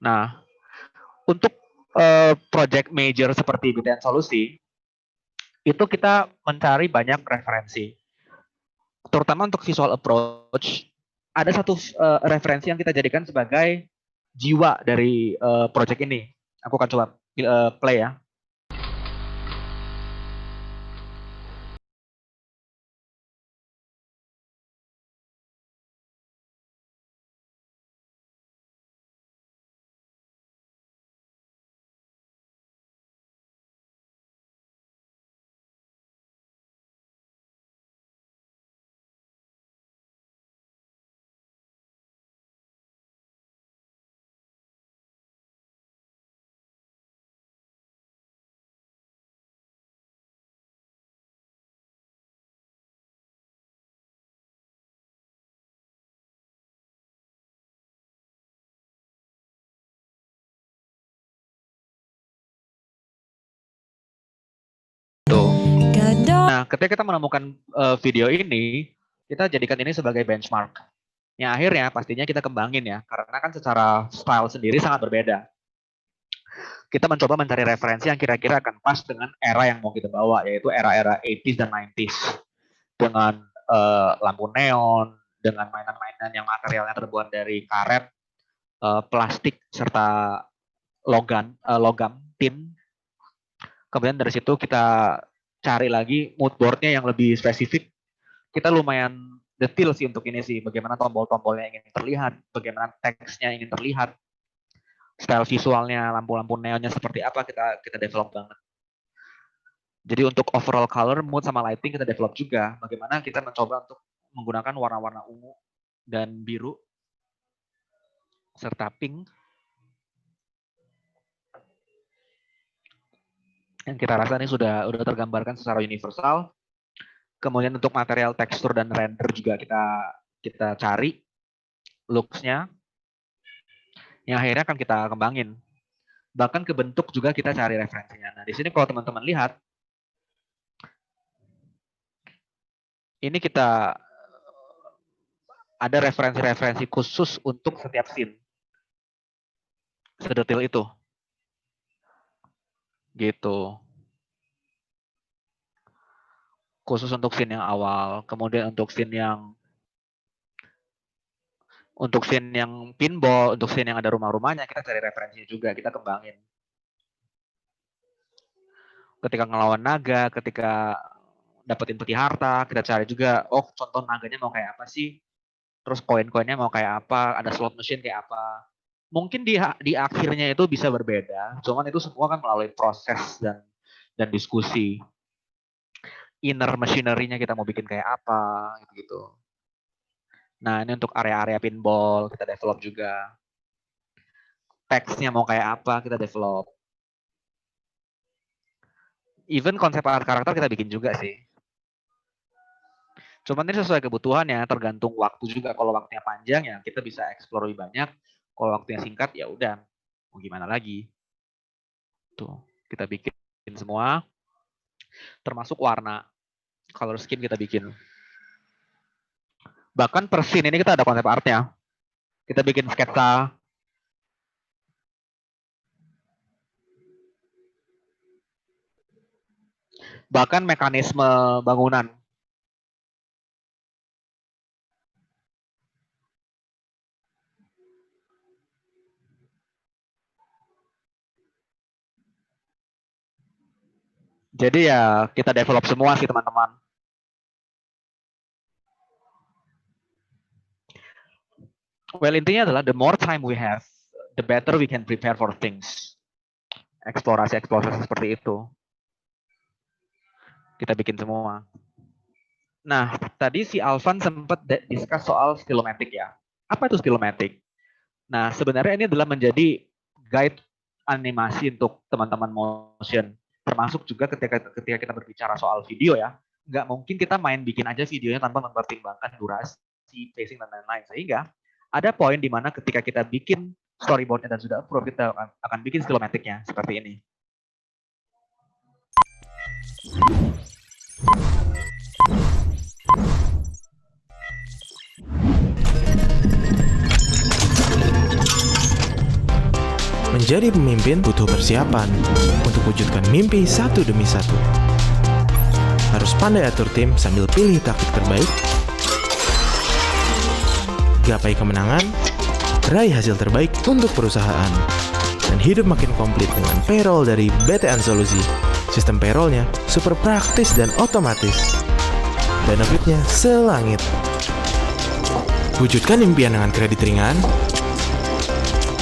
Nah, untuk project major seperti BTN Solusi itu kita mencari banyak referensi. Terutama untuk visual approach, ada satu referensi yang kita jadikan sebagai jiwa dari project ini. Aku akan coba play ya. Nah, ketika kita menemukan video ini, kita jadikan ini sebagai benchmark. Yang akhirnya pastinya kita kembangin ya, karena kan secara style sendiri sangat berbeda. Kita mencoba mencari referensi yang kira-kira akan pas dengan era yang mau kita bawa, yaitu era-era 80s dan 90s. Dengan lampu neon, dengan mainan-mainan yang materialnya terbuat dari karet, plastik, serta logam, tin. Kemudian dari situ kita cari lagi mood board-nya yang lebih spesifik. Kita lumayan detail sih untuk ini sih, bagaimana tombol-tombolnya ingin terlihat, bagaimana teksnya ingin terlihat, style visualnya, lampu-lampu neonnya seperti apa kita develop banget. Jadi untuk overall color, mood sama lighting kita develop juga. Bagaimana kita mencoba untuk menggunakan warna-warna ungu dan biru serta pink yang kita rasa ini sudah tergambarkan secara universal. Kemudian untuk material tekstur dan render juga kita cari looks-nya yang akhirnya akan kita kembangin. Bahkan ke bentuk juga kita cari referensinya. Nah, di sini kalau teman-teman lihat, ini kita ada referensi-referensi khusus untuk setiap scene. Sedetail itu. Gitu. Khusus untuk scene yang awal, kemudian untuk scene yang pinball, untuk scene yang ada rumah-rumahnya, kita cari referensinya juga, kita kembangin. Ketika ngelawan naga, ketika dapetin peti harta, kita cari juga, oh contoh naganya mau kayak apa sih? Terus koin-koinnya mau kayak apa? Ada slot machine kayak apa? Mungkin di akhirnya itu bisa berbeda, cuman itu semua kan melalui proses dan diskusi. Inner machinery-nya kita mau bikin kayak apa, gitu. Nah, ini untuk area-area pinball kita develop juga. Teksnya mau kayak apa kita develop. Even konsep art karakter kita bikin juga sih. Cuman ini sesuai kebutuhannya, tergantung waktu juga. Kalau waktunya panjang ya kita bisa explore lebih banyak. Kalau waktunya singkat ya udah, mau gimana lagi. Tuh, kita bikin semua. Termasuk warna, color scheme kita bikin. Bahkan per scene ini kita ada konsep artnya. Kita bikin sketsa. Bahkan mekanisme bangunan. Jadi ya kita develop semua sih teman-teman. Well, intinya adalah the more time we have, the better we can prepare for things. Eksplorasi-eksplorasi seperti itu. Kita bikin semua. Nah, tadi si Alvan sempat discuss soal stilomatic ya. Apa itu stilomatic? Nah, sebenarnya ini adalah menjadi guide animasi untuk teman-teman motion. Termasuk juga ketika kita berbicara soal video ya. Nggak mungkin kita main bikin aja videonya tanpa mempertimbangkan durasi, pacing, dan lain-lain. Sehingga ada poin di mana ketika kita bikin storyboardnya dan sudah approve, kita akan bikin stilomaticnya seperti ini. Menjadi pemimpin butuh persiapan untuk wujudkan mimpi satu demi satu. Harus pandai atur tim sambil pilih taktik terbaik, gapai kemenangan, raih hasil terbaik untuk perusahaan, dan hidup makin komplit dengan payroll dari BTN Solusi. Sistem payrollnya super praktis dan otomatis. Benefitnya selangit. Wujudkan impian dengan kredit ringan,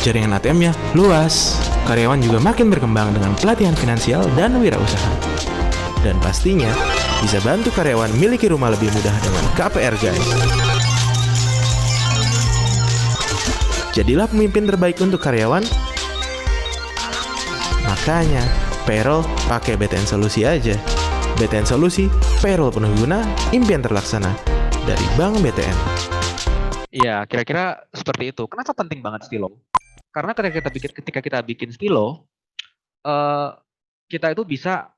jaringan ATM-nya luas, karyawan juga makin berkembang dengan pelatihan finansial dan wirausaha. Dan pastinya bisa bantu karyawan miliki rumah lebih mudah dengan KPR guys. Jadilah pemimpin terbaik untuk karyawan. Makanya payroll pakai BTN Solusi aja. BTN Solusi, payroll penuh guna, impian terlaksana dari Bank BTN. Iya, kira-kira seperti itu. Kenapa penting banget stilo? Karena ketika kita bikin stilo, kita itu bisa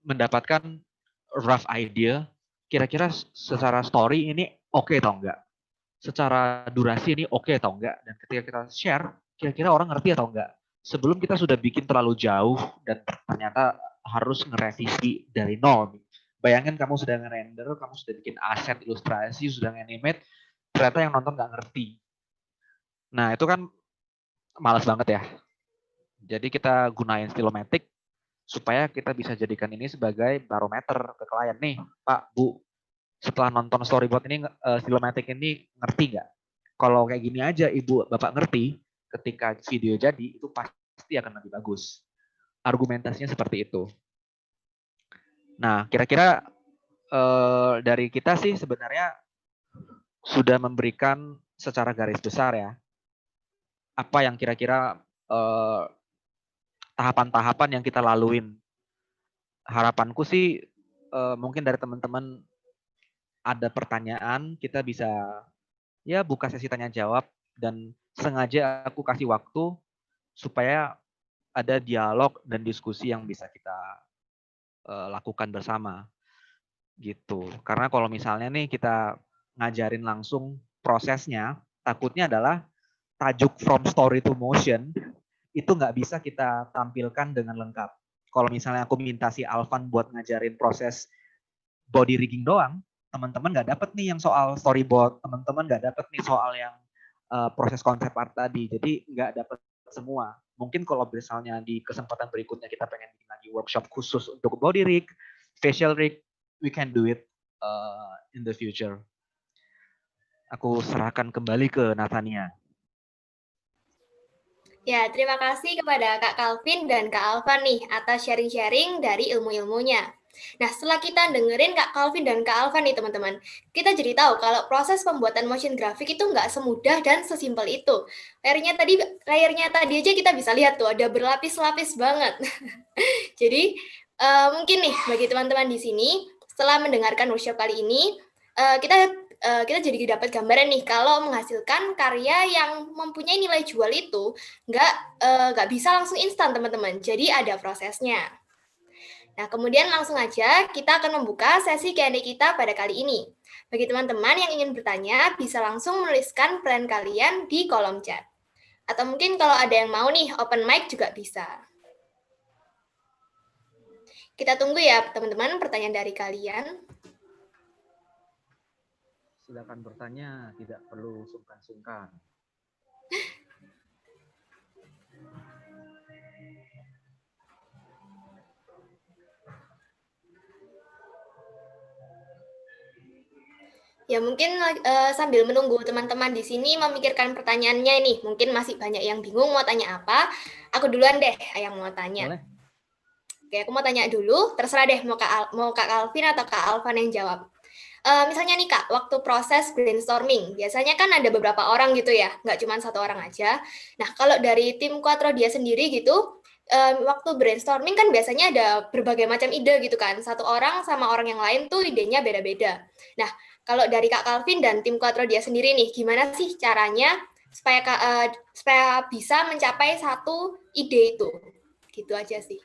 mendapatkan rough idea, kira-kira secara story ini oke atau enggak, secara durasi ini oke atau enggak, dan ketika kita share, kira-kira orang ngerti atau enggak. Sebelum kita sudah bikin terlalu jauh dan ternyata harus ngerevisi dari nol. Bayangin kamu sudah ngerender, kamu sudah bikin aset ilustrasi, sudah nganimate, ternyata yang nonton nggak ngerti. Nah itu kan malas banget ya. Jadi kita gunain Stilomatic supaya kita bisa jadikan ini sebagai barometer ke klien nih, Pak, Bu, setelah nonton storyboard ini Stilomatic ini ngerti nggak? Kalau kayak gini aja Ibu Bapak ngerti, ketika video jadi itu pasti akan lebih bagus. Argumentasinya seperti itu. Nah, kira-kira dari kita sih sebenarnya sudah memberikan secara garis besar ya, apa yang kira-kira tahapan-tahapan yang kita laluin. Harapanku sih mungkin dari teman-teman ada pertanyaan, kita bisa ya buka sesi tanya jawab, dan sengaja aku kasih waktu supaya ada dialog dan diskusi yang bisa kita lakukan bersama gitu. Karena kalau misalnya nih kita ngajarin langsung prosesnya, takutnya adalah tajuk from story to motion itu nggak bisa kita tampilkan dengan lengkap. Kalau misalnya aku minta si Alvan buat ngajarin proses body rigging doang, teman-teman nggak dapet nih yang soal storyboard, teman-teman nggak dapet nih soal yang proses konsep art tadi, jadi nggak dapet semua. Mungkin kalau misalnya di kesempatan berikutnya kita pengen bikin lagi workshop khusus untuk body rig, facial rig, we can do it in the future. Aku serahkan kembali ke Nathania. Ya, terima kasih kepada Kak Calvin dan Kak Alvan nih atas sharing-sharing dari ilmu-ilmunya. Nah, setelah kita dengerin Kak Calvin dan Kak Alvan nih teman-teman, kita jadi tahu kalau proses pembuatan motion graphic itu nggak semudah dan sesimpel itu. Layarnya tadi aja kita bisa lihat tuh, ada berlapis-lapis banget. Jadi, mungkin nih bagi teman-teman di sini, setelah mendengarkan workshop kali ini, kita jadi dapat gambaran nih kalau menghasilkan karya yang mempunyai nilai jual itu nggak bisa langsung instan teman-teman. Jadi ada prosesnya. Nah kemudian langsung aja kita akan membuka sesi Q&A kita pada kali ini. Bagi teman-teman yang ingin bertanya bisa langsung menuliskan pertanyaan kalian di kolom chat. Atau mungkin kalau ada yang mau nih open mic juga bisa. Kita tunggu ya teman-teman pertanyaan dari kalian. Silakan bertanya, tidak perlu sungkan-sungkan. Ya mungkin sambil menunggu teman-teman di sini memikirkan pertanyaannya nih, mungkin masih banyak yang bingung mau tanya apa. Aku duluan deh yang mau tanya. Boleh. Oke, aku mau tanya dulu, terserah deh mau Kak Calvin atau Kak Alvan yang jawab. Misalnya nih Kak, waktu proses brainstorming, biasanya kan ada beberapa orang gitu ya, nggak cuma satu orang aja. Nah, kalau dari tim Quattro dia sendiri gitu, waktu brainstorming kan biasanya ada berbagai macam ide gitu kan. Satu orang sama orang yang lain tuh idenya beda-beda. Nah, kalau dari Kak Calvin dan tim Quattro dia sendiri nih, gimana sih caranya supaya bisa mencapai satu ide itu? Gitu aja sih.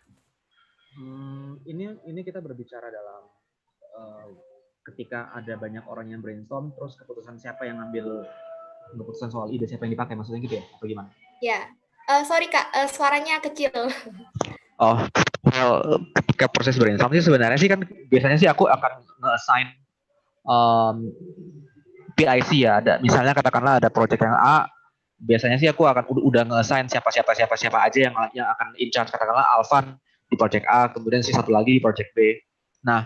Ini kita berbicara dalam ketika ada banyak orang yang brainstorm, terus keputusan siapa yang ngambil keputusan soal ide, siapa yang dipakai, maksudnya gitu ya? Atau gimana? Ya, sorry Kak, suaranya kecil. Oh, ketika proses brainstorm sih sebenarnya sih kan biasanya sih aku akan nge-assign PIC ya. Ada misalnya katakanlah ada project yang A, biasanya sih aku akan udah nge-assign siapa aja yang akan in charge, katakanlah Alvan di project A, kemudian si satu lagi di project B. Nah,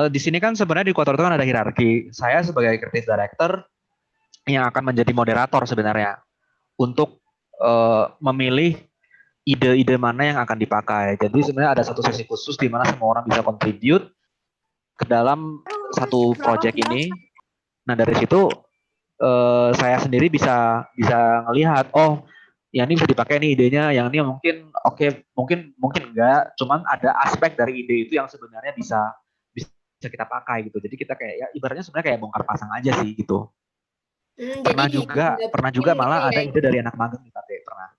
di sini kan sebenarnya di Quattro itu kan ada hierarki. Saya sebagai creative director yang akan menjadi moderator sebenarnya untuk memilih ide-ide mana yang akan dipakai. Jadi sebenarnya ada satu sesi khusus di mana semua orang bisa contribute ke dalam satu project ini. Nah dari situ saya sendiri bisa ngelihat, oh yang ini bisa dipakai nih idenya, yang ini mungkin mungkin enggak, cuman ada aspek dari ide itu yang sebenarnya bisa kita pakai gitu. Jadi kita kayak ya ibaratnya sebenarnya kayak bongkar pasang aja sih gitu. Pernah juga malah ada ide dari anak magang di KT, pernah.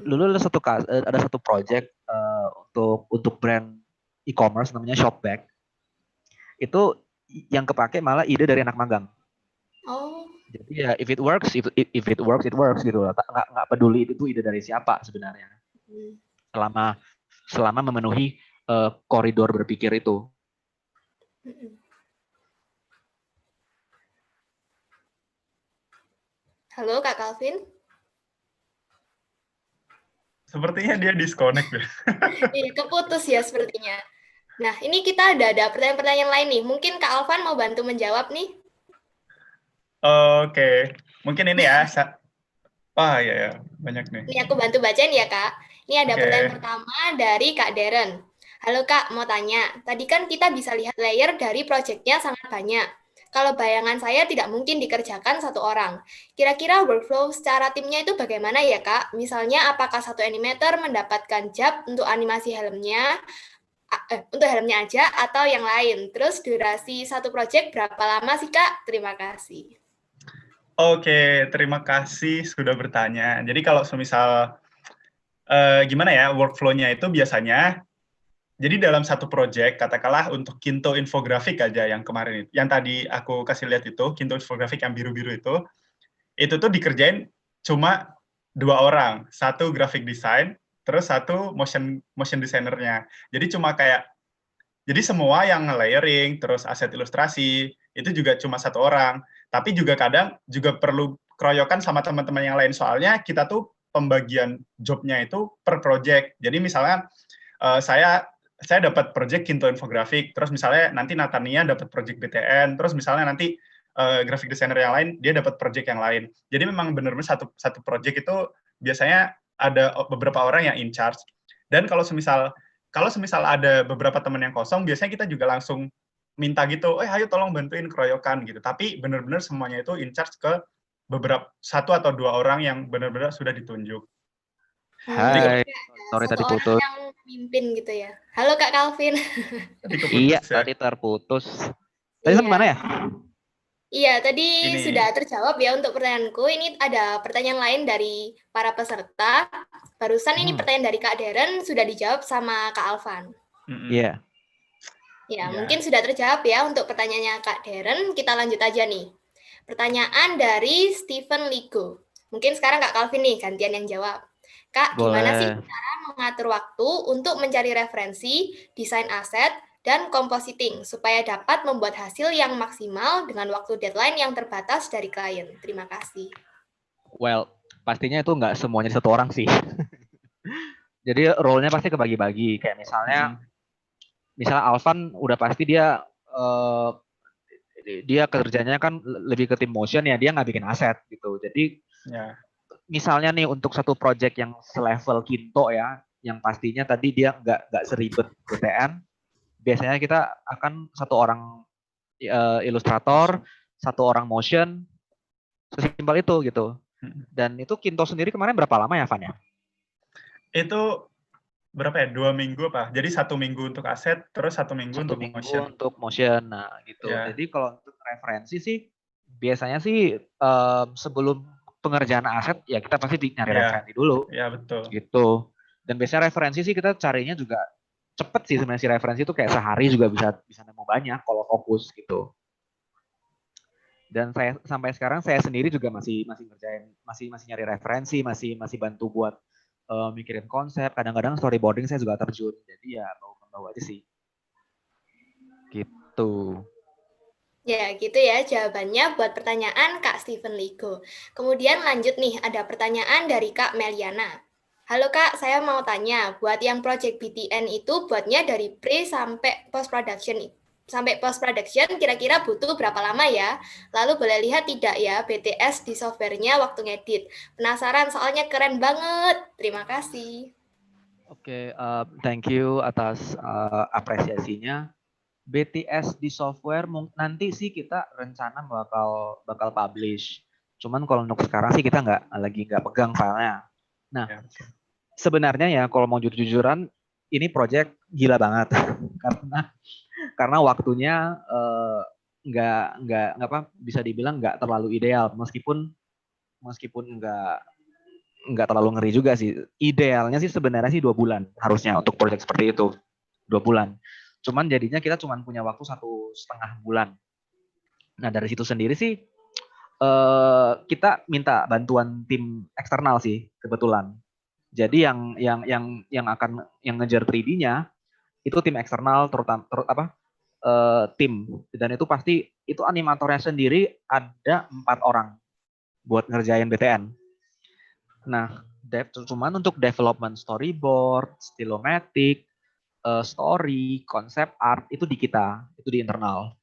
Dulu ada satu project untuk brand e-commerce namanya Shopback. Itu yang kepake malah ide dari anak magang. Oh. Jadi ya if it works it works gitu loh. Nggak peduli itu ide dari siapa sebenarnya. Selama memenuhi koridor berpikir itu. Halo Kak Calvin? Sepertinya dia disconnect deh. Iya, keputus ya sepertinya. Nah, ini kita ada pertanyaan-pertanyaan lain nih. Mungkin Kak Alvan mau bantu menjawab nih? Oke, mungkin ini ya. Wah, ya, banyak nih. Ini aku bantu bacain ya, Kak. Ini ada Oke. pertanyaan pertama dari Kak Deren. Halo Kak, mau tanya. Tadi kan kita bisa lihat layer dari proyeknya sangat banyak. Kalau bayangan saya tidak mungkin dikerjakan satu orang. Kira-kira workflow secara timnya itu bagaimana ya, Kak? Misalnya, apakah satu animator mendapatkan job untuk animasi helmnya, untuk helmnya aja, atau yang lain? Terus durasi satu proyek berapa lama sih, Kak? Terima kasih. Oke, terima kasih sudah bertanya. Jadi kalau semisal, gimana ya, workflow-nya itu biasanya, jadi dalam satu project, katakanlah untuk Kinto infografik aja yang kemarin, yang tadi aku kasih lihat itu, Kinto infografik yang biru-biru itu tuh dikerjain cuma 2 orang, satu graphic design, terus satu motion designer-nya. Jadi cuma kayak, jadi semua yang layering, terus aset ilustrasi, itu juga cuma satu orang. Tapi juga kadang juga perlu keroyokan sama teman-teman yang lain, soalnya kita tuh pembagian job-nya itu per project. Jadi misalnya saya dapat project Kinto infografik, terus misalnya nanti Natania dapat project BTN, terus misalnya nanti graphic designer yang lain dia dapat project yang lain. Jadi memang benar-benar satu project itu biasanya ada beberapa orang yang in charge. Dan kalau semisal ada beberapa teman yang kosong, biasanya kita juga langsung minta gitu, ayo tolong bantuin keroyokan gitu. Tapi benar-benar semuanya itu in charge ke beberapa satu atau dua orang yang benar-benar sudah ditunjuk. Hai, sorry tadi putus. Yang mimpin gitu ya. Halo Kak Calvin. Iya, tadi terputus. Tadi sampai mana ya? Iya, tadi sudah terjawab ya untuk pertanyaanku. Ini ada pertanyaan lain dari para peserta. Barusan ini pertanyaan dari Kak Deren sudah dijawab sama Kak Alvan. Iya. Ya, mungkin sudah terjawab ya untuk pertanyaannya Kak Deren. Kita lanjut aja nih. Pertanyaan dari Stephen Ligo. Mungkin sekarang Kak Calvin nih gantian yang jawab. Kak, gimana sih cara mengatur waktu untuk mencari referensi, desain aset, dan compositing supaya dapat membuat hasil yang maksimal dengan waktu deadline yang terbatas dari klien? Terima kasih. Well, pastinya itu nggak semuanya satu orang sih. Jadi role-nya pasti kebagi-bagi. Kayak misalnya Alvan udah pasti dia kerjanya kan lebih ke tim motion ya, dia nggak bikin aset gitu. Jadi misalnya nih untuk satu project yang selevel Kinto ya, yang pastinya tadi dia nggak seribet BTN, biasanya kita akan satu orang ilustrator, satu orang motion, sesimpel itu gitu. Dan itu Kinto sendiri kemarin berapa lama ya, Van ya? Itu berapa ya? 2 minggu apa? Jadi 1 minggu untuk aset, terus 1 minggu untuk motion. Untuk motion, nah gitu. Jadi kalau untuk referensi sih, biasanya sih sebelum pengerjaan aset ya kita pasti nyari referensi dulu. Iya betul. Gitu. Dan biasanya referensi sih kita carinya juga cepet sih sebenarnya, si referensi itu kayak sehari juga bisa nemu banyak kalau fokus gitu. Dan saya sampai sekarang saya sendiri juga masih ngerjain, masih nyari referensi, masih bantu buat mikirin konsep. Kadang-kadang storyboarding saya juga terjun. Jadi ya mau aja sih. Gitu. Ya, gitu ya jawabannya buat pertanyaan Kak Stephen Ligo. Kemudian lanjut nih, ada pertanyaan dari Kak Meliana. Halo Kak, saya mau tanya, buat yang project BTN itu buatnya dari pre sampai post production kira-kira butuh berapa lama ya? Lalu boleh lihat tidak ya BTS di softwarenya waktu ngedit? Penasaran soalnya keren banget. Terima kasih. Oke, thank you atas apresiasinya. BTS di software nanti sih kita rencana bakal publish. Cuman kalau untuk sekarang sih kita nggak pegang filenya. Nah, sebenarnya ya kalau mau jujur-jujuran ini project gila banget karena waktunya nggak bisa dibilang nggak terlalu ideal, meskipun nggak terlalu ngeri juga sih. Idealnya sih sebenarnya sih 2 bulan harusnya untuk project seperti itu, 2 bulan. Cuman jadinya kita cuma punya waktu 1,5 bulan. Nah dari situ sendiri sih kita minta bantuan tim eksternal sih kebetulan. Jadi yang ngejar 3D-nya itu tim eksternal tim, dan itu pasti itu animatornya sendiri ada 4 orang. buat ngerjain BTN. Nah, cuman untuk development storyboard, stylomatic, story, konsep art itu di kita, itu di internal.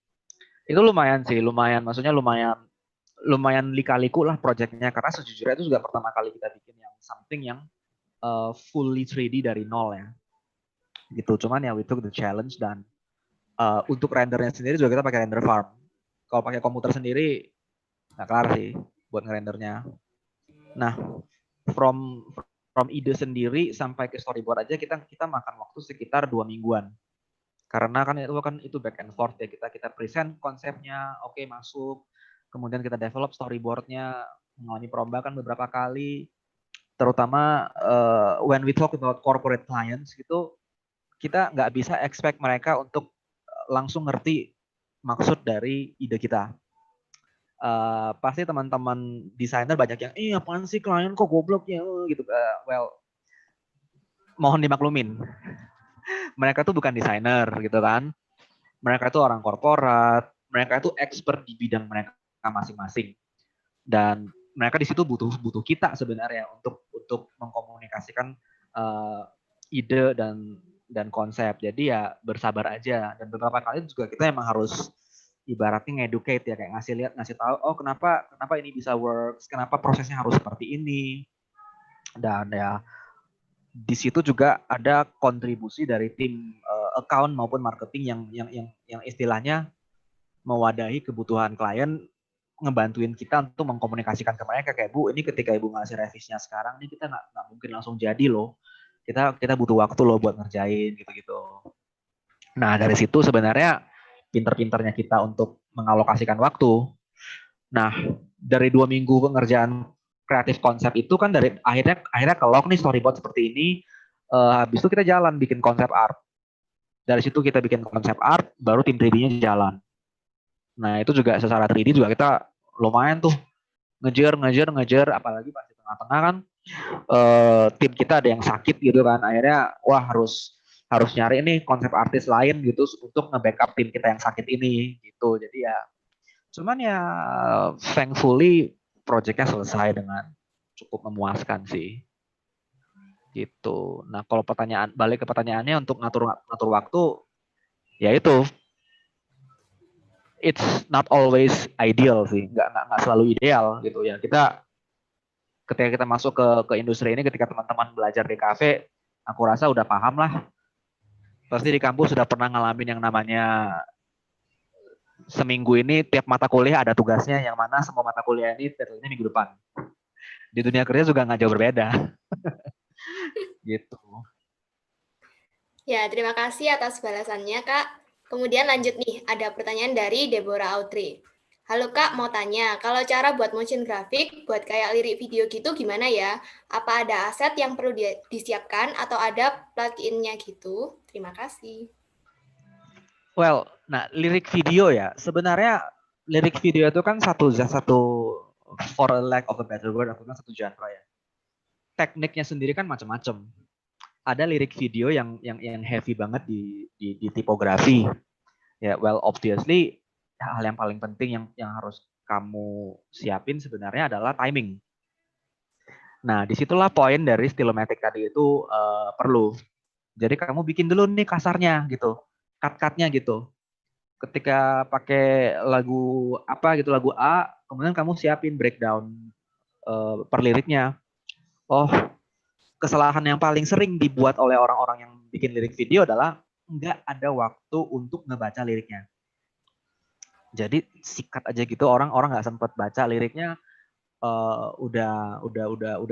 Itu lumayan sih, maksudnya lumayan lika-liku lah projectnya, karena sejujurnya itu juga pertama kali kita bikin yang something yang fully 3D dari nol ya. Gitu, cuman ya we took the challenge dan untuk rendernya sendiri juga kita pakai render farm. Kalau pakai komputer sendiri nggak kelar sih buat ngerendernya. Nah, from ide sendiri sampai ke storyboard aja kita makan waktu sekitar 2 mingguan. Karena kan itu back and forth ya, kita present konsepnya, oke, masuk, kemudian kita develop storyboardnya, mengalami perombakan beberapa kali, terutama when we talk about corporate clients gitu, kita nggak bisa expect mereka untuk langsung ngerti maksud dari ide kita. Pasti teman-teman desainer banyak yang, apaan sih klien kok goblok ya, gitu. Well, mohon dimaklumin. Mereka tuh bukan desainer gitu kan. Mereka tuh orang korporat, mereka tuh expert di bidang mereka masing-masing. Dan mereka di situ butuh kita sebenarnya untuk mengkomunikasikan ide dan konsep. Jadi ya bersabar aja. Dan beberapa kali juga kita emang harus ibaratnya nge-educate ya, kayak ngasih tahu, oh kenapa ini bisa works, kenapa prosesnya harus seperti ini. Dan ya di situ juga ada kontribusi dari tim account maupun marketing yang istilahnya mewadahi kebutuhan klien, ngebantuin kita untuk mengkomunikasikan ke mereka kayak, Bu, ini ketika Ibu ngasih revisinya sekarang ini kita nggak mungkin langsung jadi loh. Kita butuh waktu loh buat ngerjain gitu-gitu. Nah, dari situ sebenarnya pinter-pinternya kita untuk mengalokasikan waktu. Nah, dari 2 minggu pengerjaan kreatif konsep itu kan dari akhirnya kelok nih storyboard seperti ini. Habis itu kita jalan bikin konsep art. Dari situ kita bikin konsep art, baru tim 3D-nya jalan. Nah, itu juga secara 3D juga kita lumayan tuh ngejar, apalagi pas di tengah-tengah kan tim kita ada yang sakit gitu kan. Akhirnya wah harus nyari nih konsep artis lain gitu untuk nge-backup tim kita yang sakit ini gitu. Jadi ya cuman ya thankfully projectnya selesai dengan cukup memuaskan sih. Gitu. Nah, kalau balik ke pertanyaannya untuk ngatur waktu, ya itu it's not always ideal sih, nggak selalu ideal gitu ya. Ketika kita masuk ke industri ini, ketika teman-teman belajar di kafe, aku rasa udah paham lah. Pasti di kampus sudah pernah ngalamin yang namanya seminggu ini tiap mata kuliah ada tugasnya, yang mana semua mata kuliah ini deadline-nya minggu depan. Di dunia kerja juga nggak jauh berbeda. Gitu. Ya, terima kasih atas balasannya, Kak. Kemudian lanjut nih, ada pertanyaan dari Deborah Audrey. Halo Kak, mau tanya, kalau cara buat motion graphic, buat kayak lirik video gitu gimana ya? Apa ada aset yang perlu disiapkan atau ada plugin-nya gitu? Terima kasih. Well, nah lirik video ya, sebenarnya lirik video itu kan satu for a lack of a better word, kan satu genre ya. Tekniknya sendiri kan macam-macam. Ada lirik video yang heavy banget di tipografi. Ya, well obviously hal yang paling penting yang harus kamu siapin sebenarnya adalah timing. Nah, disitulah poin dari stylomatic tadi itu perlu. Jadi kamu bikin dulu nih kasarnya gitu, cut-cutnya gitu. Ketika pakai lagu apa gitu, lagu A, kemudian kamu siapin breakdown per liriknya. Oh, kesalahan yang paling sering dibuat oleh orang-orang yang bikin lirik video adalah nggak ada waktu untuk ngebaca liriknya. Jadi sikat aja gitu, orang nggak sempat baca liriknya, udah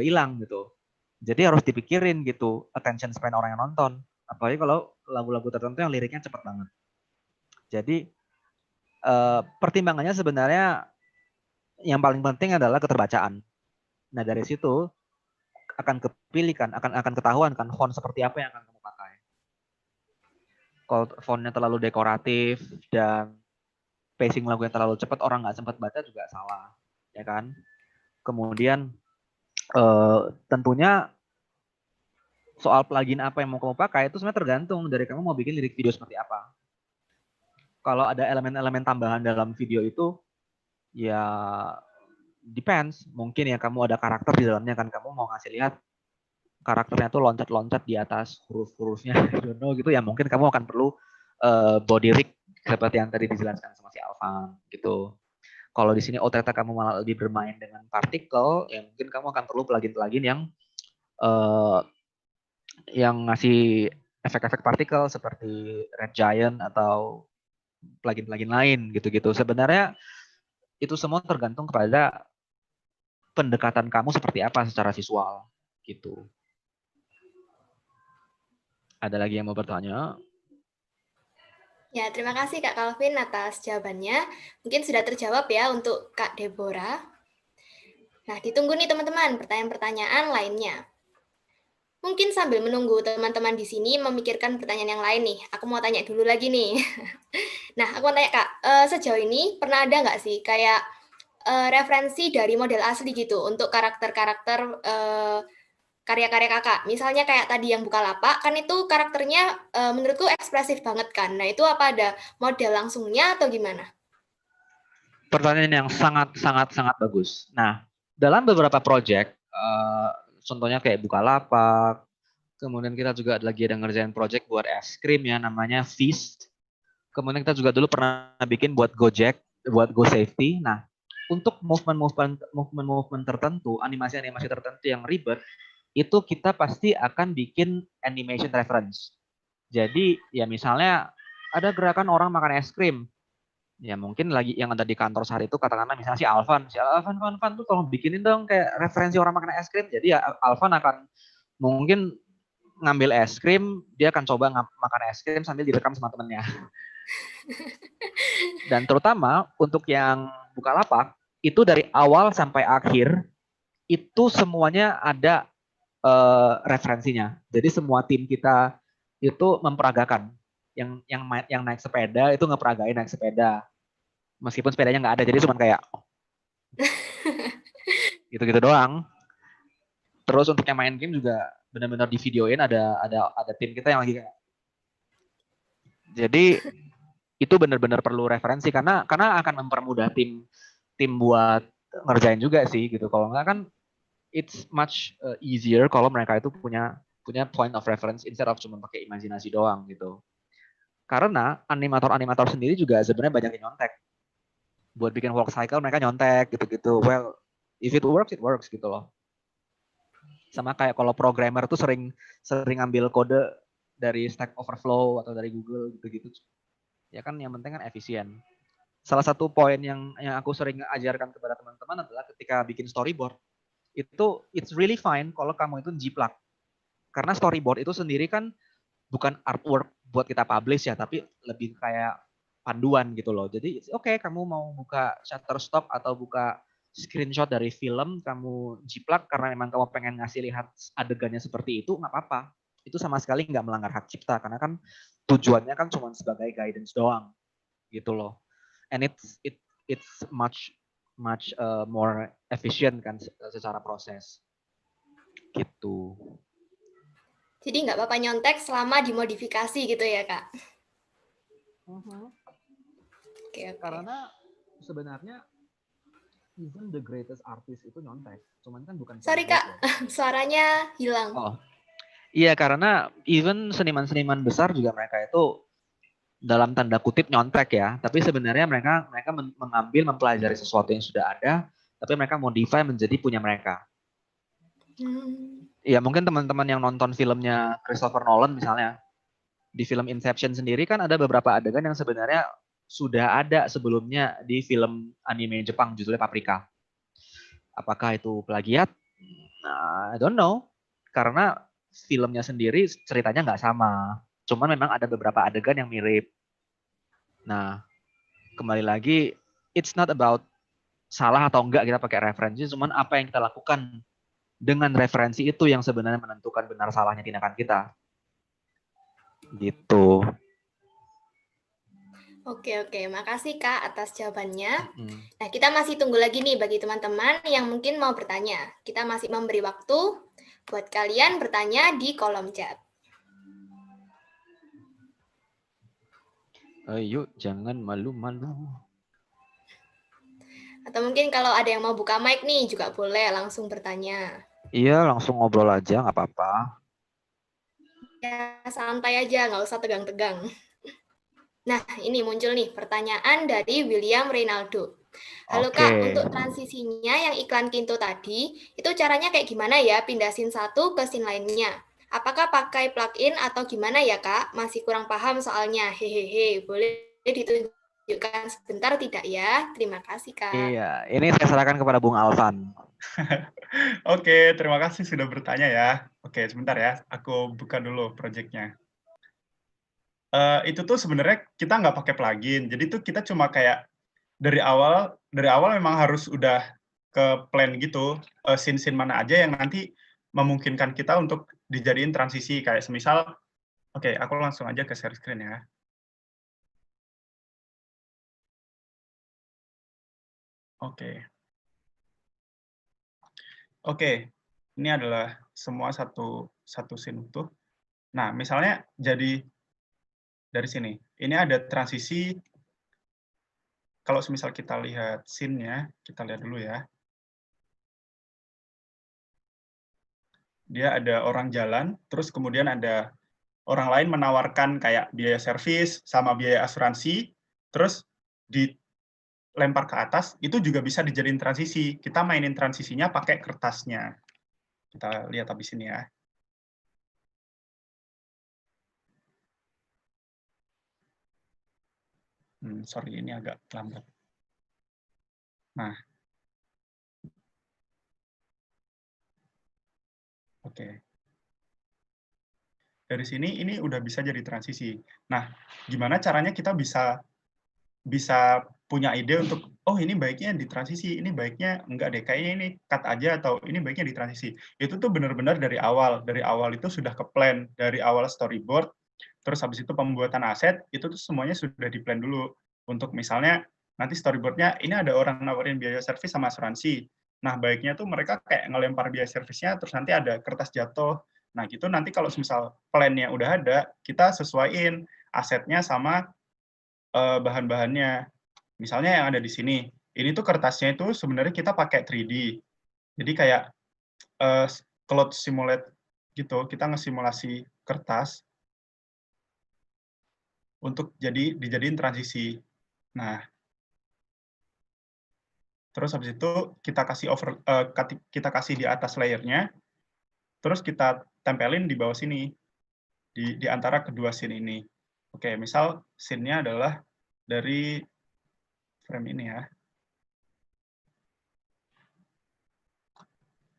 hilang gitu. Jadi harus dipikirin gitu, attention span orang yang nonton. Apalagi kalau lagu-lagu tertentu yang liriknya cepat banget. Jadi pertimbangannya sebenarnya yang paling penting adalah keterbacaan. Nah dari situ akan kepilihkan, akan ketahuan kan font seperti apa yang akan kamu pakai. Kalau fontnya terlalu dekoratif dan pacing lagu yang terlalu cepat, orang nggak sempat baca juga salah, ya kan? Kemudian tentunya soal plugin apa yang mau kamu pakai itu sebenarnya tergantung dari kamu mau bikin lirik video seperti apa. Kalau ada elemen-elemen tambahan dalam video itu, ya depends. Mungkin ya kamu ada karakter di dalamnya kan, kamu mau ngasih lihat karakternya tuh loncat-loncat di atas huruf-hurufnya, I don't know gitu ya. Mungkin kamu akan perlu body rig seperti yang tadi dijelaskan sama si Alvan gitu. Kalau di sini ternyata kamu malah lebih bermain dengan partikel, ya mungkin kamu akan perlu plugin-plugin yang ngasih efek-efek partikel seperti Red Giant atau plugin-plugin lain gitu-gitu. Sebenarnya itu semua tergantung kepada pendekatan kamu seperti apa secara visual gitu. Ada lagi yang mau bertanya? Ya, terima kasih Kak Calvin atas jawabannya. Mungkin sudah terjawab ya untuk Kak Deborah. Nah, ditunggu nih teman-teman pertanyaan-pertanyaan lainnya. Mungkin sambil menunggu teman-teman di sini memikirkan pertanyaan yang lain nih. Aku mau tanya dulu lagi nih. Nah, aku mau tanya Kak, sejauh ini pernah ada nggak sih kayak referensi dari model asli gitu untuk karakter-karakter karya-karya kakak? Misalnya kayak tadi yang Bukalapak, kan itu karakternya menurutku ekspresif banget kan. Nah, itu apa ada model langsungnya atau gimana? Pertanyaan yang sangat bagus. Nah, dalam beberapa project, contohnya kayak Bukalapak, kemudian kita juga lagi ada ngerjain project buat es krim ya, namanya Feast. Kemudian kita juga dulu pernah bikin buat Gojek, buat Go Safety. Nah, untuk movement tertentu, animasi-animasi tertentu yang ribet, itu kita pasti akan bikin animation reference. Jadi ya misalnya ada gerakan orang makan es krim. Ya mungkin lagi yang ada di kantor saat itu katakanlah misalnya si Alvan tuh tolong bikinin dong kayak referensi orang makan es krim. Jadi ya Alvan akan mungkin ngambil es krim, dia akan coba makan es krim sambil direkam sama temennya. Dan terutama untuk yang Bukalapak, itu dari awal sampai akhir, itu semuanya ada referensinya. Jadi semua tim kita itu memperagakan. Yang naik sepeda itu ngeperagain naik sepeda. Meskipun sepedanya nggak ada, jadi cuma kayak gitu-gitu doang. Terus untuk yang main game juga benar-benar di videoin ada tim kita yang lagi kayak. Jadi itu benar-benar perlu referensi karena akan mempermudah tim buat ngerjain juga sih gitu. Kalau nggak kan it's much easier kalau mereka itu punya point of reference instead of cuma pakai imajinasi doang gitu. Karena animator sendiri juga sebenarnya banyak yang nyontek. Buat bikin walk cycle mereka nyontek gitu-gitu. Well, if it works gitu loh. Sama kayak kalau programmer tuh sering ambil kode dari Stack Overflow atau dari Google gitu-gitu. Ya kan yang penting kan efisien. Salah satu poin yang aku sering ajarkan kepada teman-teman adalah ketika bikin storyboard, itu it's really fine kalau kamu itu jiplak. Karena storyboard itu sendiri kan bukan artwork buat kita publish ya, tapi lebih kayak panduan gitu loh. Jadi oke, kamu mau buka Shutterstock atau buka screenshot dari film, kamu jiplak karena memang kamu pengen ngasih lihat adegannya seperti itu, nggak apa-apa. Itu sama sekali nggak melanggar hak cipta, karena kan tujuannya kan cuma sebagai guidance doang gitu loh. And it's much more efficient kan secara proses gitu. Jadi nggak apa-apa nyontek selama dimodifikasi gitu ya Kak? Okay. Karena sebenarnya even the greatest artist itu nyontek, cuman kan bukan. Sorry Kak, suaranya hilang. Oh, iya karena even seniman-seniman besar juga mereka itu dalam tanda kutip nyontek ya, tapi sebenarnya mereka mengambil mempelajari sesuatu yang sudah ada, tapi mereka modify menjadi punya mereka. Ya mungkin teman-teman yang nonton filmnya Christopher Nolan misalnya, di film Inception sendiri kan ada beberapa adegan yang sebenarnya sudah ada sebelumnya di film anime Jepang judulnya Paprika. Apakah itu plagiat? Nah, I don't know. Karena filmnya sendiri ceritanya nggak sama. Cuman memang ada beberapa adegan yang mirip. Nah, kembali lagi, it's not about salah atau enggak kita pakai referensi, cuman apa yang kita lakukan dengan referensi itu yang sebenarnya menentukan benar salahnya tindakan kita. Gitu. Oke, makasih Kak atas jawabannya. Nah, kita masih tunggu lagi nih bagi teman-teman yang mungkin mau bertanya. Kita masih memberi waktu buat kalian bertanya di kolom chat. Ayo, jangan malu-malu. Atau mungkin kalau ada yang mau buka mic nih juga boleh langsung bertanya. Iya, langsung ngobrol aja, nggak apa-apa. Ya, santai aja, nggak usah tegang-tegang. Nah, ini muncul nih pertanyaan dari William Reynaldo. Halo Kak, untuk transisinya yang iklan Kinto tadi, itu caranya kayak gimana ya pindah scene satu ke scene lainnya? Apakah pakai plugin atau gimana ya Kak? Masih kurang paham soalnya. Hehehe, boleh ditunjukkan sebentar tidak ya? Terima kasih Kak. Iya, ini saya serahkan kepada Bung Alvan. Oke, terima kasih sudah bertanya ya. Oke, sebentar ya, aku buka dulu project-nya. Itu tuh sebenarnya kita nggak pakai plugin, jadi tuh kita cuma kayak dari awal memang harus udah ke plan gitu, scene-scene mana aja yang nanti memungkinkan kita untuk dijadiin transisi, kayak semisal oke, aku langsung aja ke share screen ya. Oke. Oke, ini adalah semua satu scene utuh. Nah, misalnya jadi dari sini, ini ada transisi, kalau semisal kita lihat scene-nya, kita lihat dulu ya. Dia ada orang jalan, terus kemudian ada orang lain menawarkan kayak biaya servis sama biaya asuransi, terus dilempar ke atas, itu juga bisa dijadiin transisi. Kita mainin transisinya pakai kertasnya. Kita lihat habis ini ya. Sorry, ini agak lambat. Nah. Oke. Dari sini, ini udah bisa jadi transisi. Nah, gimana caranya kita bisa punya ide untuk, oh ini baiknya di transisi, ini baiknya enggak deh, kayaknya ini cut aja, atau ini baiknya di transisi. Itu tuh benar-benar dari awal itu sudah ke plan, dari awal storyboard, terus habis itu pembuatan aset, itu tuh semuanya sudah di plan dulu. Untuk misalnya, nanti storyboard-nya, ini ada orang nawarin biaya servis sama asuransi. Nah, baiknya tuh mereka kayak ngelempar biaya servisnya, terus nanti ada kertas jatuh. Nah, gitu nanti kalau misal plan-nya udah ada, kita sesuaiin asetnya sama bahan-bahannya. Misalnya yang ada di sini, ini tuh kertasnya itu sebenarnya kita pakai 3D. Jadi kayak cloud simulate gitu, kita ngesimulasi kertas untuk dijadiin transisi. Nah, terus habis itu kita kasih di atas layernya, terus kita tempelin di bawah sini, di antara kedua scene ini. Oke, misal scene-nya adalah dari frame ini ya.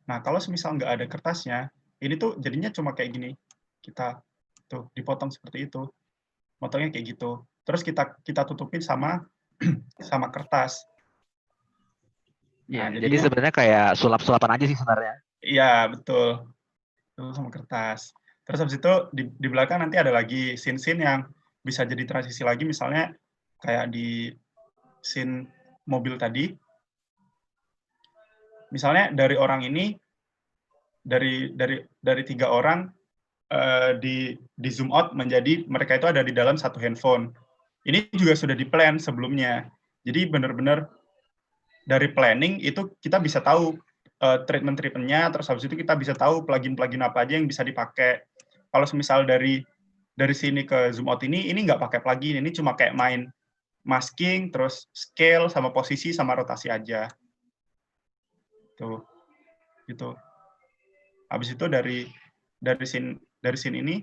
Nah, kalau semisal nggak ada kertasnya, ini tuh jadinya cuma kayak gini. Kita tuh dipotong seperti itu. Motongnya kayak gitu. Terus kita tutupin sama sama kertas. Nah, jadi sebenarnya kayak sulap-sulapan aja sih sebenarnya. Iya, betul. Itu sama kertas. Terus habis itu di belakang nanti ada lagi scene-scene yang bisa jadi transisi lagi, misalnya kayak di scene mobil tadi. Misalnya dari orang ini, dari 3 orang di zoom out menjadi mereka itu ada di dalam satu handphone. Ini juga sudah di-plan sebelumnya. Jadi benar-benar dari planning itu kita bisa tahu treatment-treatmentnya, terus habis itu kita bisa tahu plugin-plugin apa aja yang bisa dipakai. Kalau misal dari sini ke zoom out ini nggak pakai plugin, ini cuma kayak main masking, terus scale, sama posisi, sama rotasi aja. Tuh, gitu. Habis itu dari scene ini,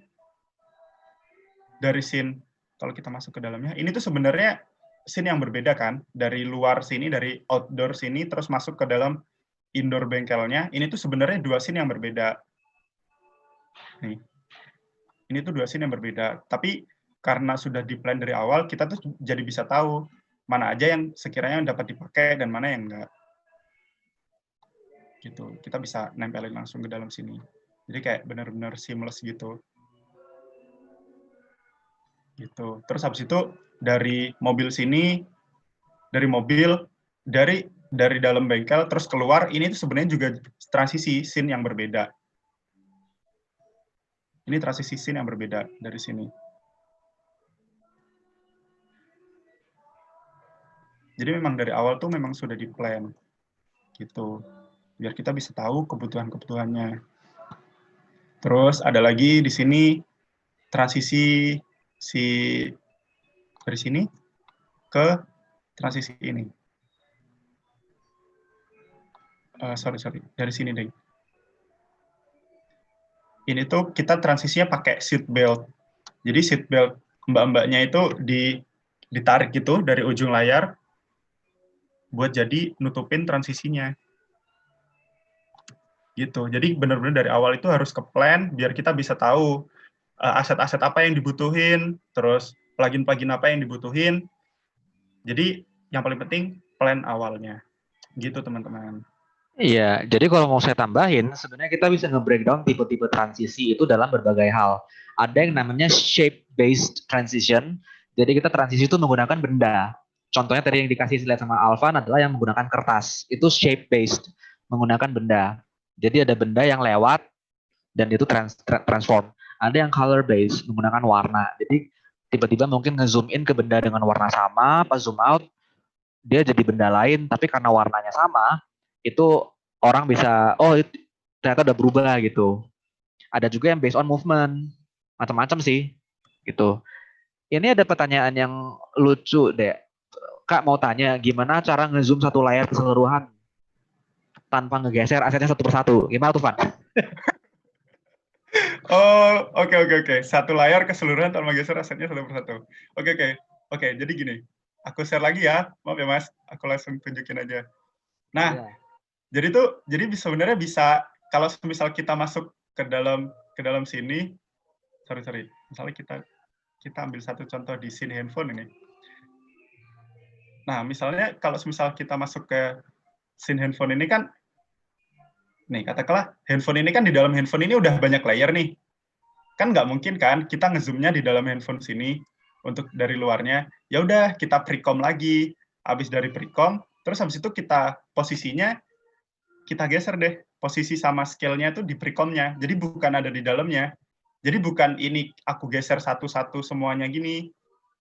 dari scene, kalau kita masuk ke dalamnya, ini tuh sebenarnya scene yang berbeda kan, dari luar sini, dari outdoor sini, terus masuk ke dalam indoor bengkelnya, ini tuh sebenarnya 2 scene yang berbeda. Nih, ini tuh 2 scene yang berbeda, tapi karena sudah di-plan dari awal, kita tuh jadi bisa tahu mana aja yang sekiranya dapat dipakai dan mana yang enggak. Gitu, kita bisa nempelin langsung ke dalam sini. Jadi kayak benar-benar seamless gitu. Gitu. Terus habis itu dari mobil sini, dari dalam bengkel terus keluar, ini tuh sebenarnya juga transisi scene yang berbeda. Ini transisi scene yang berbeda dari sini. Jadi memang dari awal tuh memang sudah di-plan gitu. Biar kita bisa tahu kebutuhan-kebutuhannya. Terus ada lagi di sini transisi dari sini ke transisi ini. Sorry, dari sini deh. Ini tuh kita transisinya pakai seat belt. Jadi seat belt mbak-mbaknya itu ditarik gitu dari ujung layar buat jadi nutupin transisinya. Gitu. Jadi benar-benar dari awal itu harus ke plan biar kita bisa tahu aset-aset apa yang dibutuhin, terus plugin-plugin apa yang dibutuhin. Jadi yang paling penting plan awalnya. Gitu teman-teman. Iya, jadi kalau mau saya tambahin, sebenarnya kita bisa nge-breakdown tipe-tipe transisi itu dalam berbagai hal. Ada yang namanya shape-based transition, jadi kita transisi itu menggunakan benda. Contohnya tadi yang dikasih lihat sama Alvan adalah yang menggunakan kertas. Itu shape-based, menggunakan benda. Jadi ada benda yang lewat, dan itu transform. Ada yang color-based, menggunakan warna. Jadi tiba-tiba mungkin nge-zoom in ke benda dengan warna sama, pas zoom out, dia jadi benda lain, tapi karena warnanya sama, itu orang bisa, oh ternyata udah berubah gitu. Ada juga yang based on movement, macam-macam sih, gitu. Ini ada pertanyaan yang lucu deh. Kak mau tanya, gimana cara ngezoom satu layar keseluruhan tanpa ngegeser asetnya satu persatu? Gimana tuh, Van? Oh, oke. Satu layar keseluruhan tanpa geser asetnya satu persatu. Oke. Jadi gini, aku share lagi ya. Maaf ya Mas, aku langsung tunjukin aja. Nah, jadi sebenarnya bisa kalau misal kita masuk ke dalam sini, sorry. Misalnya kita ambil satu contoh di scene handphone ini. Nah, misalnya kalau misal kita masuk ke scene handphone ini kan, nih katakanlah handphone ini kan di dalam handphone ini udah banyak layer nih. Kan nggak mungkin kan kita ngezoomnya di dalam handphone sini untuk dari luarnya. Ya udah kita precom lagi. Habis dari precom, terus habis itu kita posisinya kita geser deh. Posisi sama scale-nya itu di precomnya. Jadi bukan ada di dalamnya. Jadi bukan ini aku geser satu-satu semuanya gini.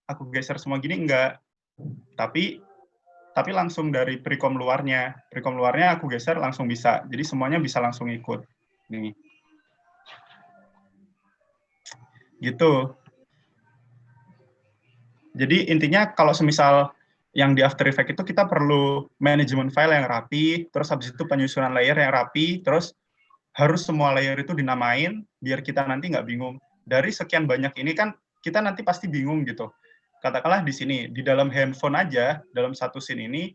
Aku geser semua gini, enggak. Tapi langsung dari precom luarnya. Precom luarnya aku geser langsung bisa. Jadi semuanya bisa langsung ikut. Nih. Gitu. Jadi intinya kalau semisal yang di After Effects itu kita perlu manajemen file yang rapi, terus habis itu penyusunan layer yang rapi, terus harus semua layer itu dinamain biar kita nanti nggak bingung. Dari sekian banyak ini kan kita nanti pasti bingung gitu. Katakanlah di sini, di dalam handphone aja, dalam satu scene ini,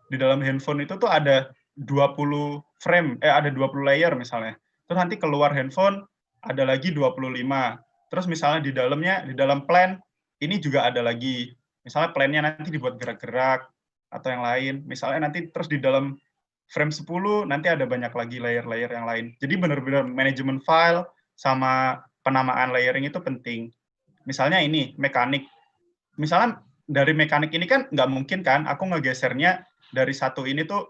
di dalam handphone itu tuh ada 20 frame, ada 20 layer misalnya. Terus nanti keluar handphone ada lagi 25. Terus misalnya di dalamnya, di dalam plan, ini juga ada lagi. Misalnya plan-nya nanti dibuat gerak-gerak atau yang lain. Misalnya nanti terus di dalam frame 10 nanti ada banyak lagi layer-layer yang lain. Jadi benar-benar manajemen file sama penamaan layering itu penting. Misalnya ini mekanik. Misalnya dari mekanik ini kan nggak mungkin kan aku ngegesernya dari satu ini tuh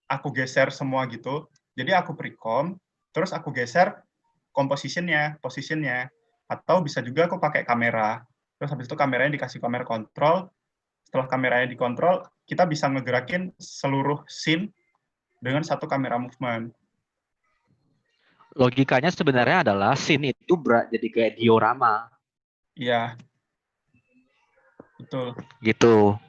aku geser semua gitu. Jadi aku precom, terus aku geser composition-nya, position-nya. Atau bisa juga aku pakai kamera. Terus habis itu kameranya dikasih kamera kontrol. Setelah kameranya dikontrol, kita bisa ngegerakin seluruh scene dengan satu kamera movement. Logikanya sebenarnya adalah scene itu jadi kayak diorama. Iya. Betul. Gitu.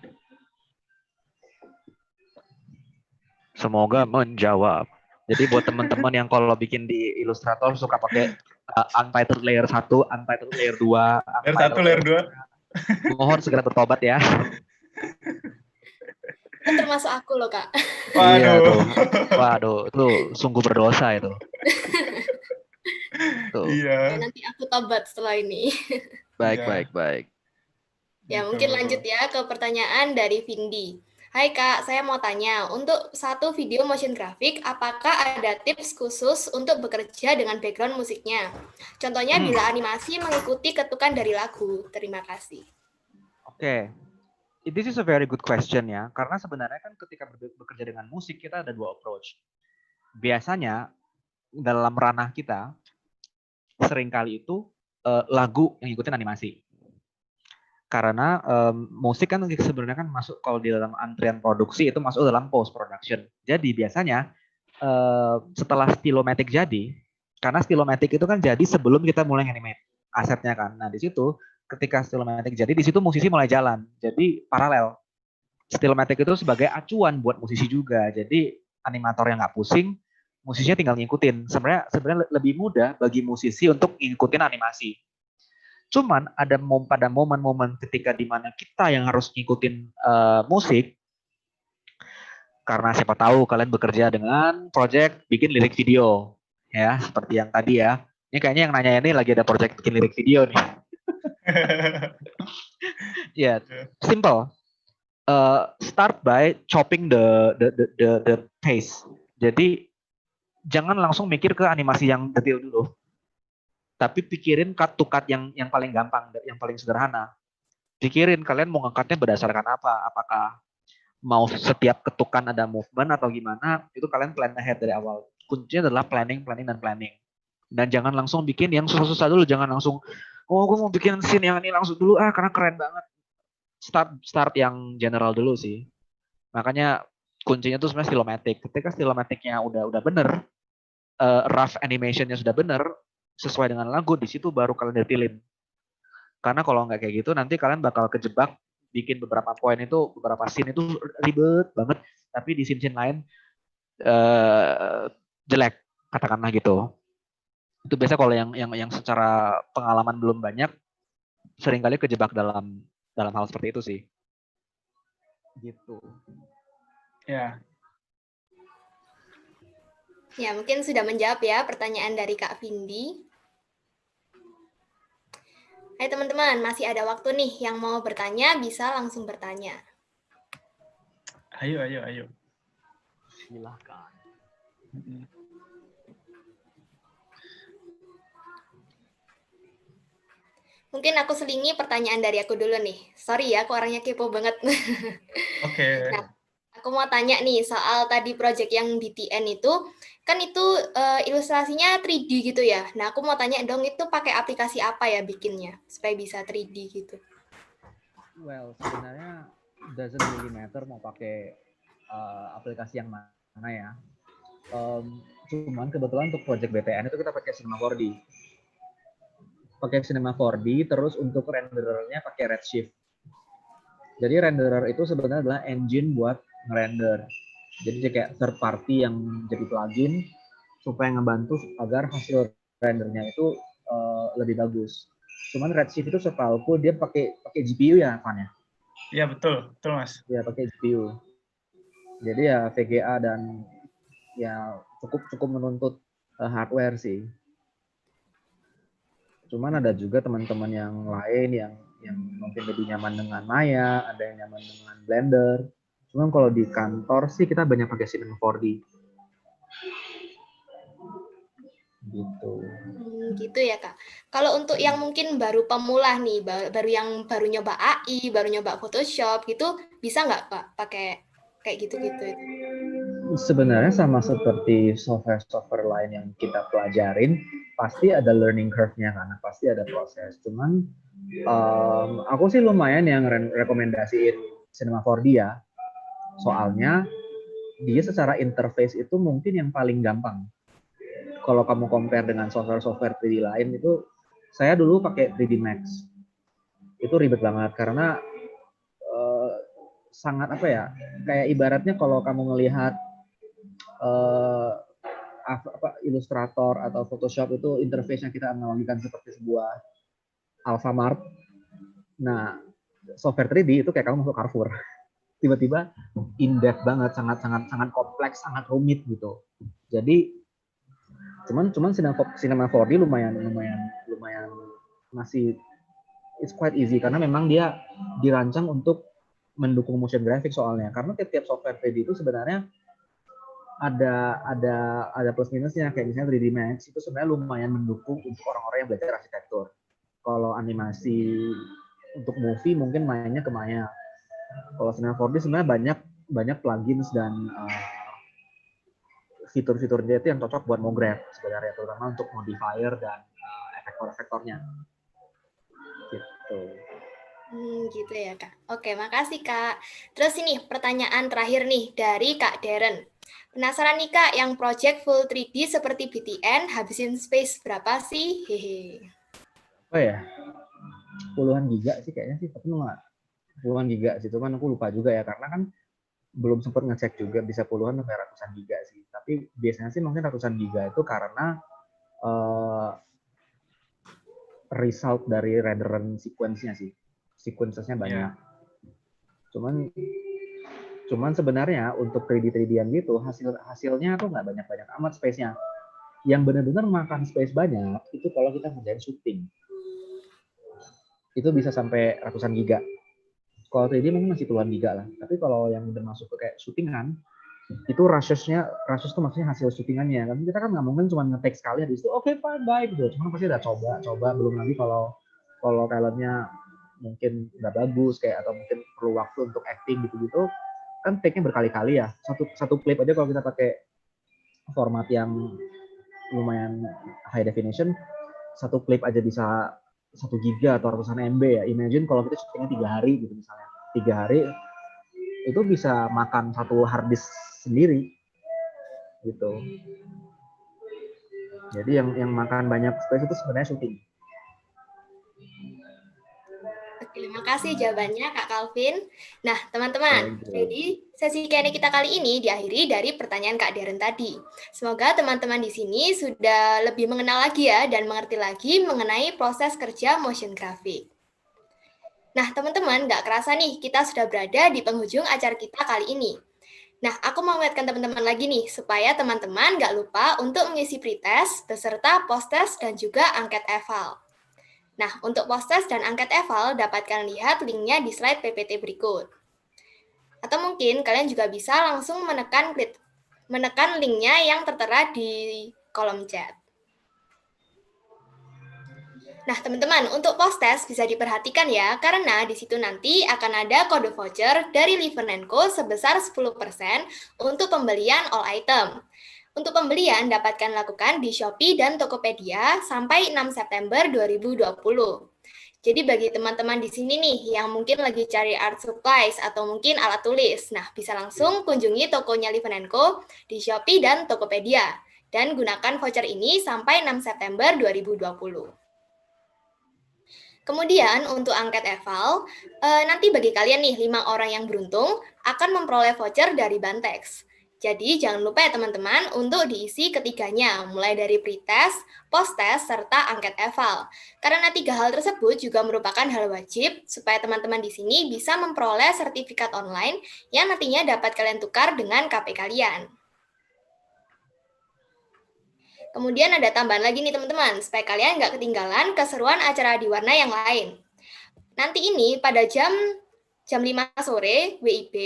Semoga menjawab. Jadi buat teman-teman yang kalau bikin di Illustrator suka pakai untitled layer 1, untitled layer 2, layer 1, layer 2. Mohon segera bertobat ya. Termasuk aku loh, Kak. Iya tuh. Waduh, itu sungguh berdosa itu. Tuh. Iya. Nanti aku tobat setelah ini. Baik. Ya, mungkin lanjut ya ke pertanyaan dari Vindi. Hai Kak, saya mau tanya, untuk satu video motion graphic, apakah ada tips khusus untuk bekerja dengan background musiknya? Contohnya bila animasi mengikuti ketukan dari lagu. Terima kasih. Oke. This is a very good question ya, karena sebenarnya kan ketika bekerja dengan musik, kita ada dua approach. Biasanya, dalam ranah kita, seringkali itu lagu yang ngikutin animasi. Karena musik kan sebenarnya kan masuk kalau di dalam antrian produksi itu masuk dalam post production. Jadi biasanya setelah Stilomatic jadi, karena Stilomatic itu kan jadi sebelum kita mulai animate asetnya kan. Nah di situ ketika Stilomatic jadi, di situ musisi mulai jalan. Jadi paralel. Stilomatic itu sebagai acuan buat musisi juga. Jadi animator yang nggak pusing, musisinya tinggal ngikutin. Sebenarnya lebih mudah bagi musisi untuk ngikutin animasi. Cuman ada pada momen-momen ketika di mana kita yang harus ngikutin musik, karena siapa tahu kalian bekerja dengan project bikin lirik video, ya seperti yang tadi ya. Ini kayaknya yang nanya ini lagi ada project bikin lirik video nih. Ya, simple. Start by chopping the pace. Jadi jangan langsung mikir ke animasi yang detail dulu. Tapi pikirin cut to cut yang paling gampang, yang paling sederhana. Pikirin kalian mau ngangkatnya berdasarkan apa? Apakah mau setiap ketukan ada movement atau gimana? Itu kalian plan ahead dari awal. Kuncinya adalah planning. Dan jangan langsung bikin yang susah-susah dulu. Jangan langsung, oh gue mau bikin scene yang ini langsung dulu, karena keren banget. Start yang general dulu sih. Makanya kuncinya tuh sebenarnya Stilomatic. Ketika Stilomaticnya udah bener, rough animationnya sudah bener, sesuai dengan lagu, di situ baru kalian detailin. Karena kalau nggak kayak gitu, nanti kalian bakal kejebak bikin beberapa poin itu, beberapa scene itu ribet banget, tapi di scene lain jelek, katakanlah gitu. Itu biasa kalau yang secara pengalaman belum banyak, seringkali kejebak dalam hal seperti itu sih. Gitu. Ya. Ya, mungkin sudah menjawab ya pertanyaan dari Kak Vindi. Hai teman-teman, masih ada waktu nih yang mau bertanya, bisa langsung bertanya. Ayo. Silahkan. Mungkin aku selingi pertanyaan dari aku dulu nih. Sorry ya, aku orangnya kepo banget. Oke. Nah, aku mau tanya nih soal tadi project yang BTN itu, kan itu ilustrasinya 3D gitu ya. Nah, aku mau tanya dong, itu pakai aplikasi apa ya bikinnya supaya bisa 3D gitu? Well, sebenarnya doesn't really matter mau pakai aplikasi yang mana ya. Cuman kebetulan untuk project BTN itu kita pakai Cinema 4D. Terus untuk renderernya pakai Redshift. Jadi renderer itu sebenarnya adalah engine buat ngerender. Jadi kayak third party yang jadi plugin supaya ngebantu agar hasil rendernya itu lebih bagus. Cuman Redshift itu setahuku dia pakai GPU ya, Van ya? Iya betul Mas. Iya pakai GPU. Jadi ya VGA dan ya cukup menuntut hardware sih. Cuman ada juga teman-teman yang lain yang mungkin lebih nyaman dengan Maya, ada yang nyaman dengan Blender. Cuman kalau di kantor sih kita banyak pakai Cinema 4D. Gitu. Gitu ya Kak. Kalau untuk yang mungkin baru pemula nih, baru nyoba AI, baru nyoba Photoshop gitu, bisa nggak Pak pakai kayak gitu-gitu? Sebenarnya sama seperti software lain yang kita pelajarin, pasti ada learning curve-nya karena pasti ada proses. Cuman aku sih lumayan yang rekomendasiin Cinema 4D ya. Soalnya dia secara interface itu mungkin yang paling gampang. Kalau kamu compare dengan software 3D lain itu, saya dulu pakai 3D Max. Itu ribet banget karena sangat apa ya, kayak ibaratnya kalau kamu ngelihat Illustrator atau Photoshop itu interface-nya kita analogikan seperti sebuah Alfamart. Nah, software 3D itu kayak kamu masuk Carrefour. Tiba-tiba in-depth banget, sangat kompleks, sangat rumit gitu. Jadi cuman Cinema 4D lumayan masih it's quite easy karena memang dia dirancang untuk mendukung motion graphic soalnya. Karena tiap software 3D itu sebenarnya ada plus minusnya, kayak misalnya 3D Max itu sebenarnya lumayan mendukung untuk orang-orang yang belajar arsitektur. Kalau animasi untuk movie mungkin mainnya ke Maya. Kalau Cinema 4D sebenarnya banyak plugins dan fitur-fiturnya itu yang cocok buat MoGraph sebenarnya, terutama untuk modifier dan efektor-efektornya. Gitu. Gitu ya, Kak. Oke, makasih, Kak. Terus ini pertanyaan terakhir nih dari Kak Darren. Penasaran nih, Kak, yang project full 3D seperti BTN habisin space berapa sih? Hehe. Oh ya, puluhan giga sih kayaknya sih, tapi nggak puluhan giga sih, cuman aku lupa juga ya, karena kan belum sempat ngecek juga bisa puluhan sampai ratusan giga sih. Tapi biasanya sih mungkin ratusan giga itu karena result dari renderan sequence-nya sih. Sequences-nya banyak. Cuman sebenarnya untuk 3D-3D-an gitu, hasilnya tuh nggak banyak-banyak amat space-nya. Yang benar-benar makan space banyak, itu kalau kita ngerjain syuting. Itu bisa sampai ratusan giga. Kalau 3D mungkin masih puluhan giga lah. Tapi kalau yang udah masuk ke kayak syutingan, itu rush tuh maksudnya hasil syutingannya. Kan kita kan nggak mungkin cuma nge-take sekali habis itu oke, fine, bye gitu. Cuma pasti udah coba, belum lagi kalau talentnya mungkin nggak bagus kayak atau mungkin perlu waktu untuk acting gitu-gitu, kan take-nya berkali-kali ya. Satu clip aja kalau kita pakai format yang lumayan high definition, satu clip aja bisa 1 giga atau ratusan MB ya. Imagine kalau kita syutingnya 3 hari gitu misalnya. 3 hari itu bisa makan satu hard disk sendiri gitu. Jadi yang makan banyak space itu sebenarnya syuting. Terima kasih jawabannya Kak Calvin. Nah, teman-teman, jadi sesi Q&A kita kali ini diakhiri dari pertanyaan Kak Darren tadi. Semoga teman-teman di sini sudah lebih mengenal lagi ya dan mengerti lagi mengenai proses kerja motion graphic. Nah, teman-teman, nggak kerasa nih kita sudah berada di penghujung acara kita kali ini. Nah, aku mau mengingatkan teman-teman lagi nih, supaya teman-teman nggak lupa untuk mengisi pretest, beserta post-test dan juga angket eval. Nah, untuk post-test dan angket eval, dapatkan lihat linknya di slide PPT berikut. Atau mungkin kalian juga bisa langsung menekan linknya yang tertera di kolom chat. Nah, teman-teman, untuk post-test bisa diperhatikan ya, karena di situ nanti akan ada kode voucher dari Liver & Co sebesar 10% untuk pembelian all item. Untuk pembelian dapatkan lakukan di Shopee dan Tokopedia sampai 6 September 2020. Jadi bagi teman-teman di sini nih yang mungkin lagi cari art supplies atau mungkin alat tulis, nah bisa langsung kunjungi tokonya Liver & Co di Shopee dan Tokopedia dan gunakan voucher ini sampai 6 September 2020. Kemudian untuk angket eval, nanti bagi kalian nih 5 orang yang beruntung akan memperoleh voucher dari Bantex. Jadi jangan lupa ya teman-teman untuk diisi ketiganya, mulai dari pretest, post-test, serta angket eval. Karena 3 hal tersebut juga merupakan hal wajib supaya teman-teman di sini bisa memperoleh sertifikat online yang nantinya dapat kalian tukar dengan KP kalian. Kemudian ada tambahan lagi nih teman-teman, supaya kalian nggak ketinggalan keseruan acara Adiwarna yang lain. Nanti ini pada jam 5 sore WIB,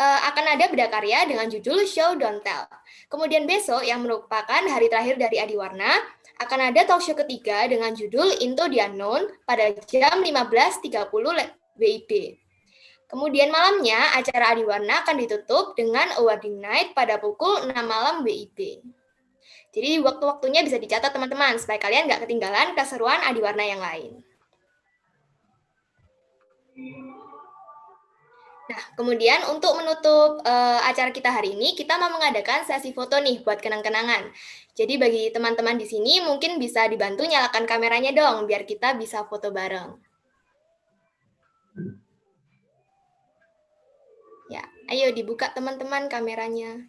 akan ada bedah karya dengan judul Show Don't Tell. Kemudian besok yang merupakan hari terakhir dari Adiwarna, akan ada talk show ketiga dengan judul Into the Unknown pada jam 15.30 WIB. Kemudian malamnya acara Adiwarna akan ditutup dengan awarding night pada pukul 6 malam WIB. Jadi waktu-waktunya bisa dicatat teman-teman, supaya kalian nggak ketinggalan keseruan Adiwarna yang lain. Nah, kemudian untuk menutup acara kita hari ini, kita mau mengadakan sesi foto nih buat kenang-kenangan. Jadi bagi teman-teman di sini mungkin bisa dibantu nyalakan kameranya dong, biar kita bisa foto bareng. Ya, ayo dibuka teman-teman kameranya.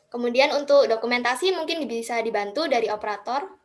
Kemudian untuk dokumentasi mungkin bisa dibantu dari operator.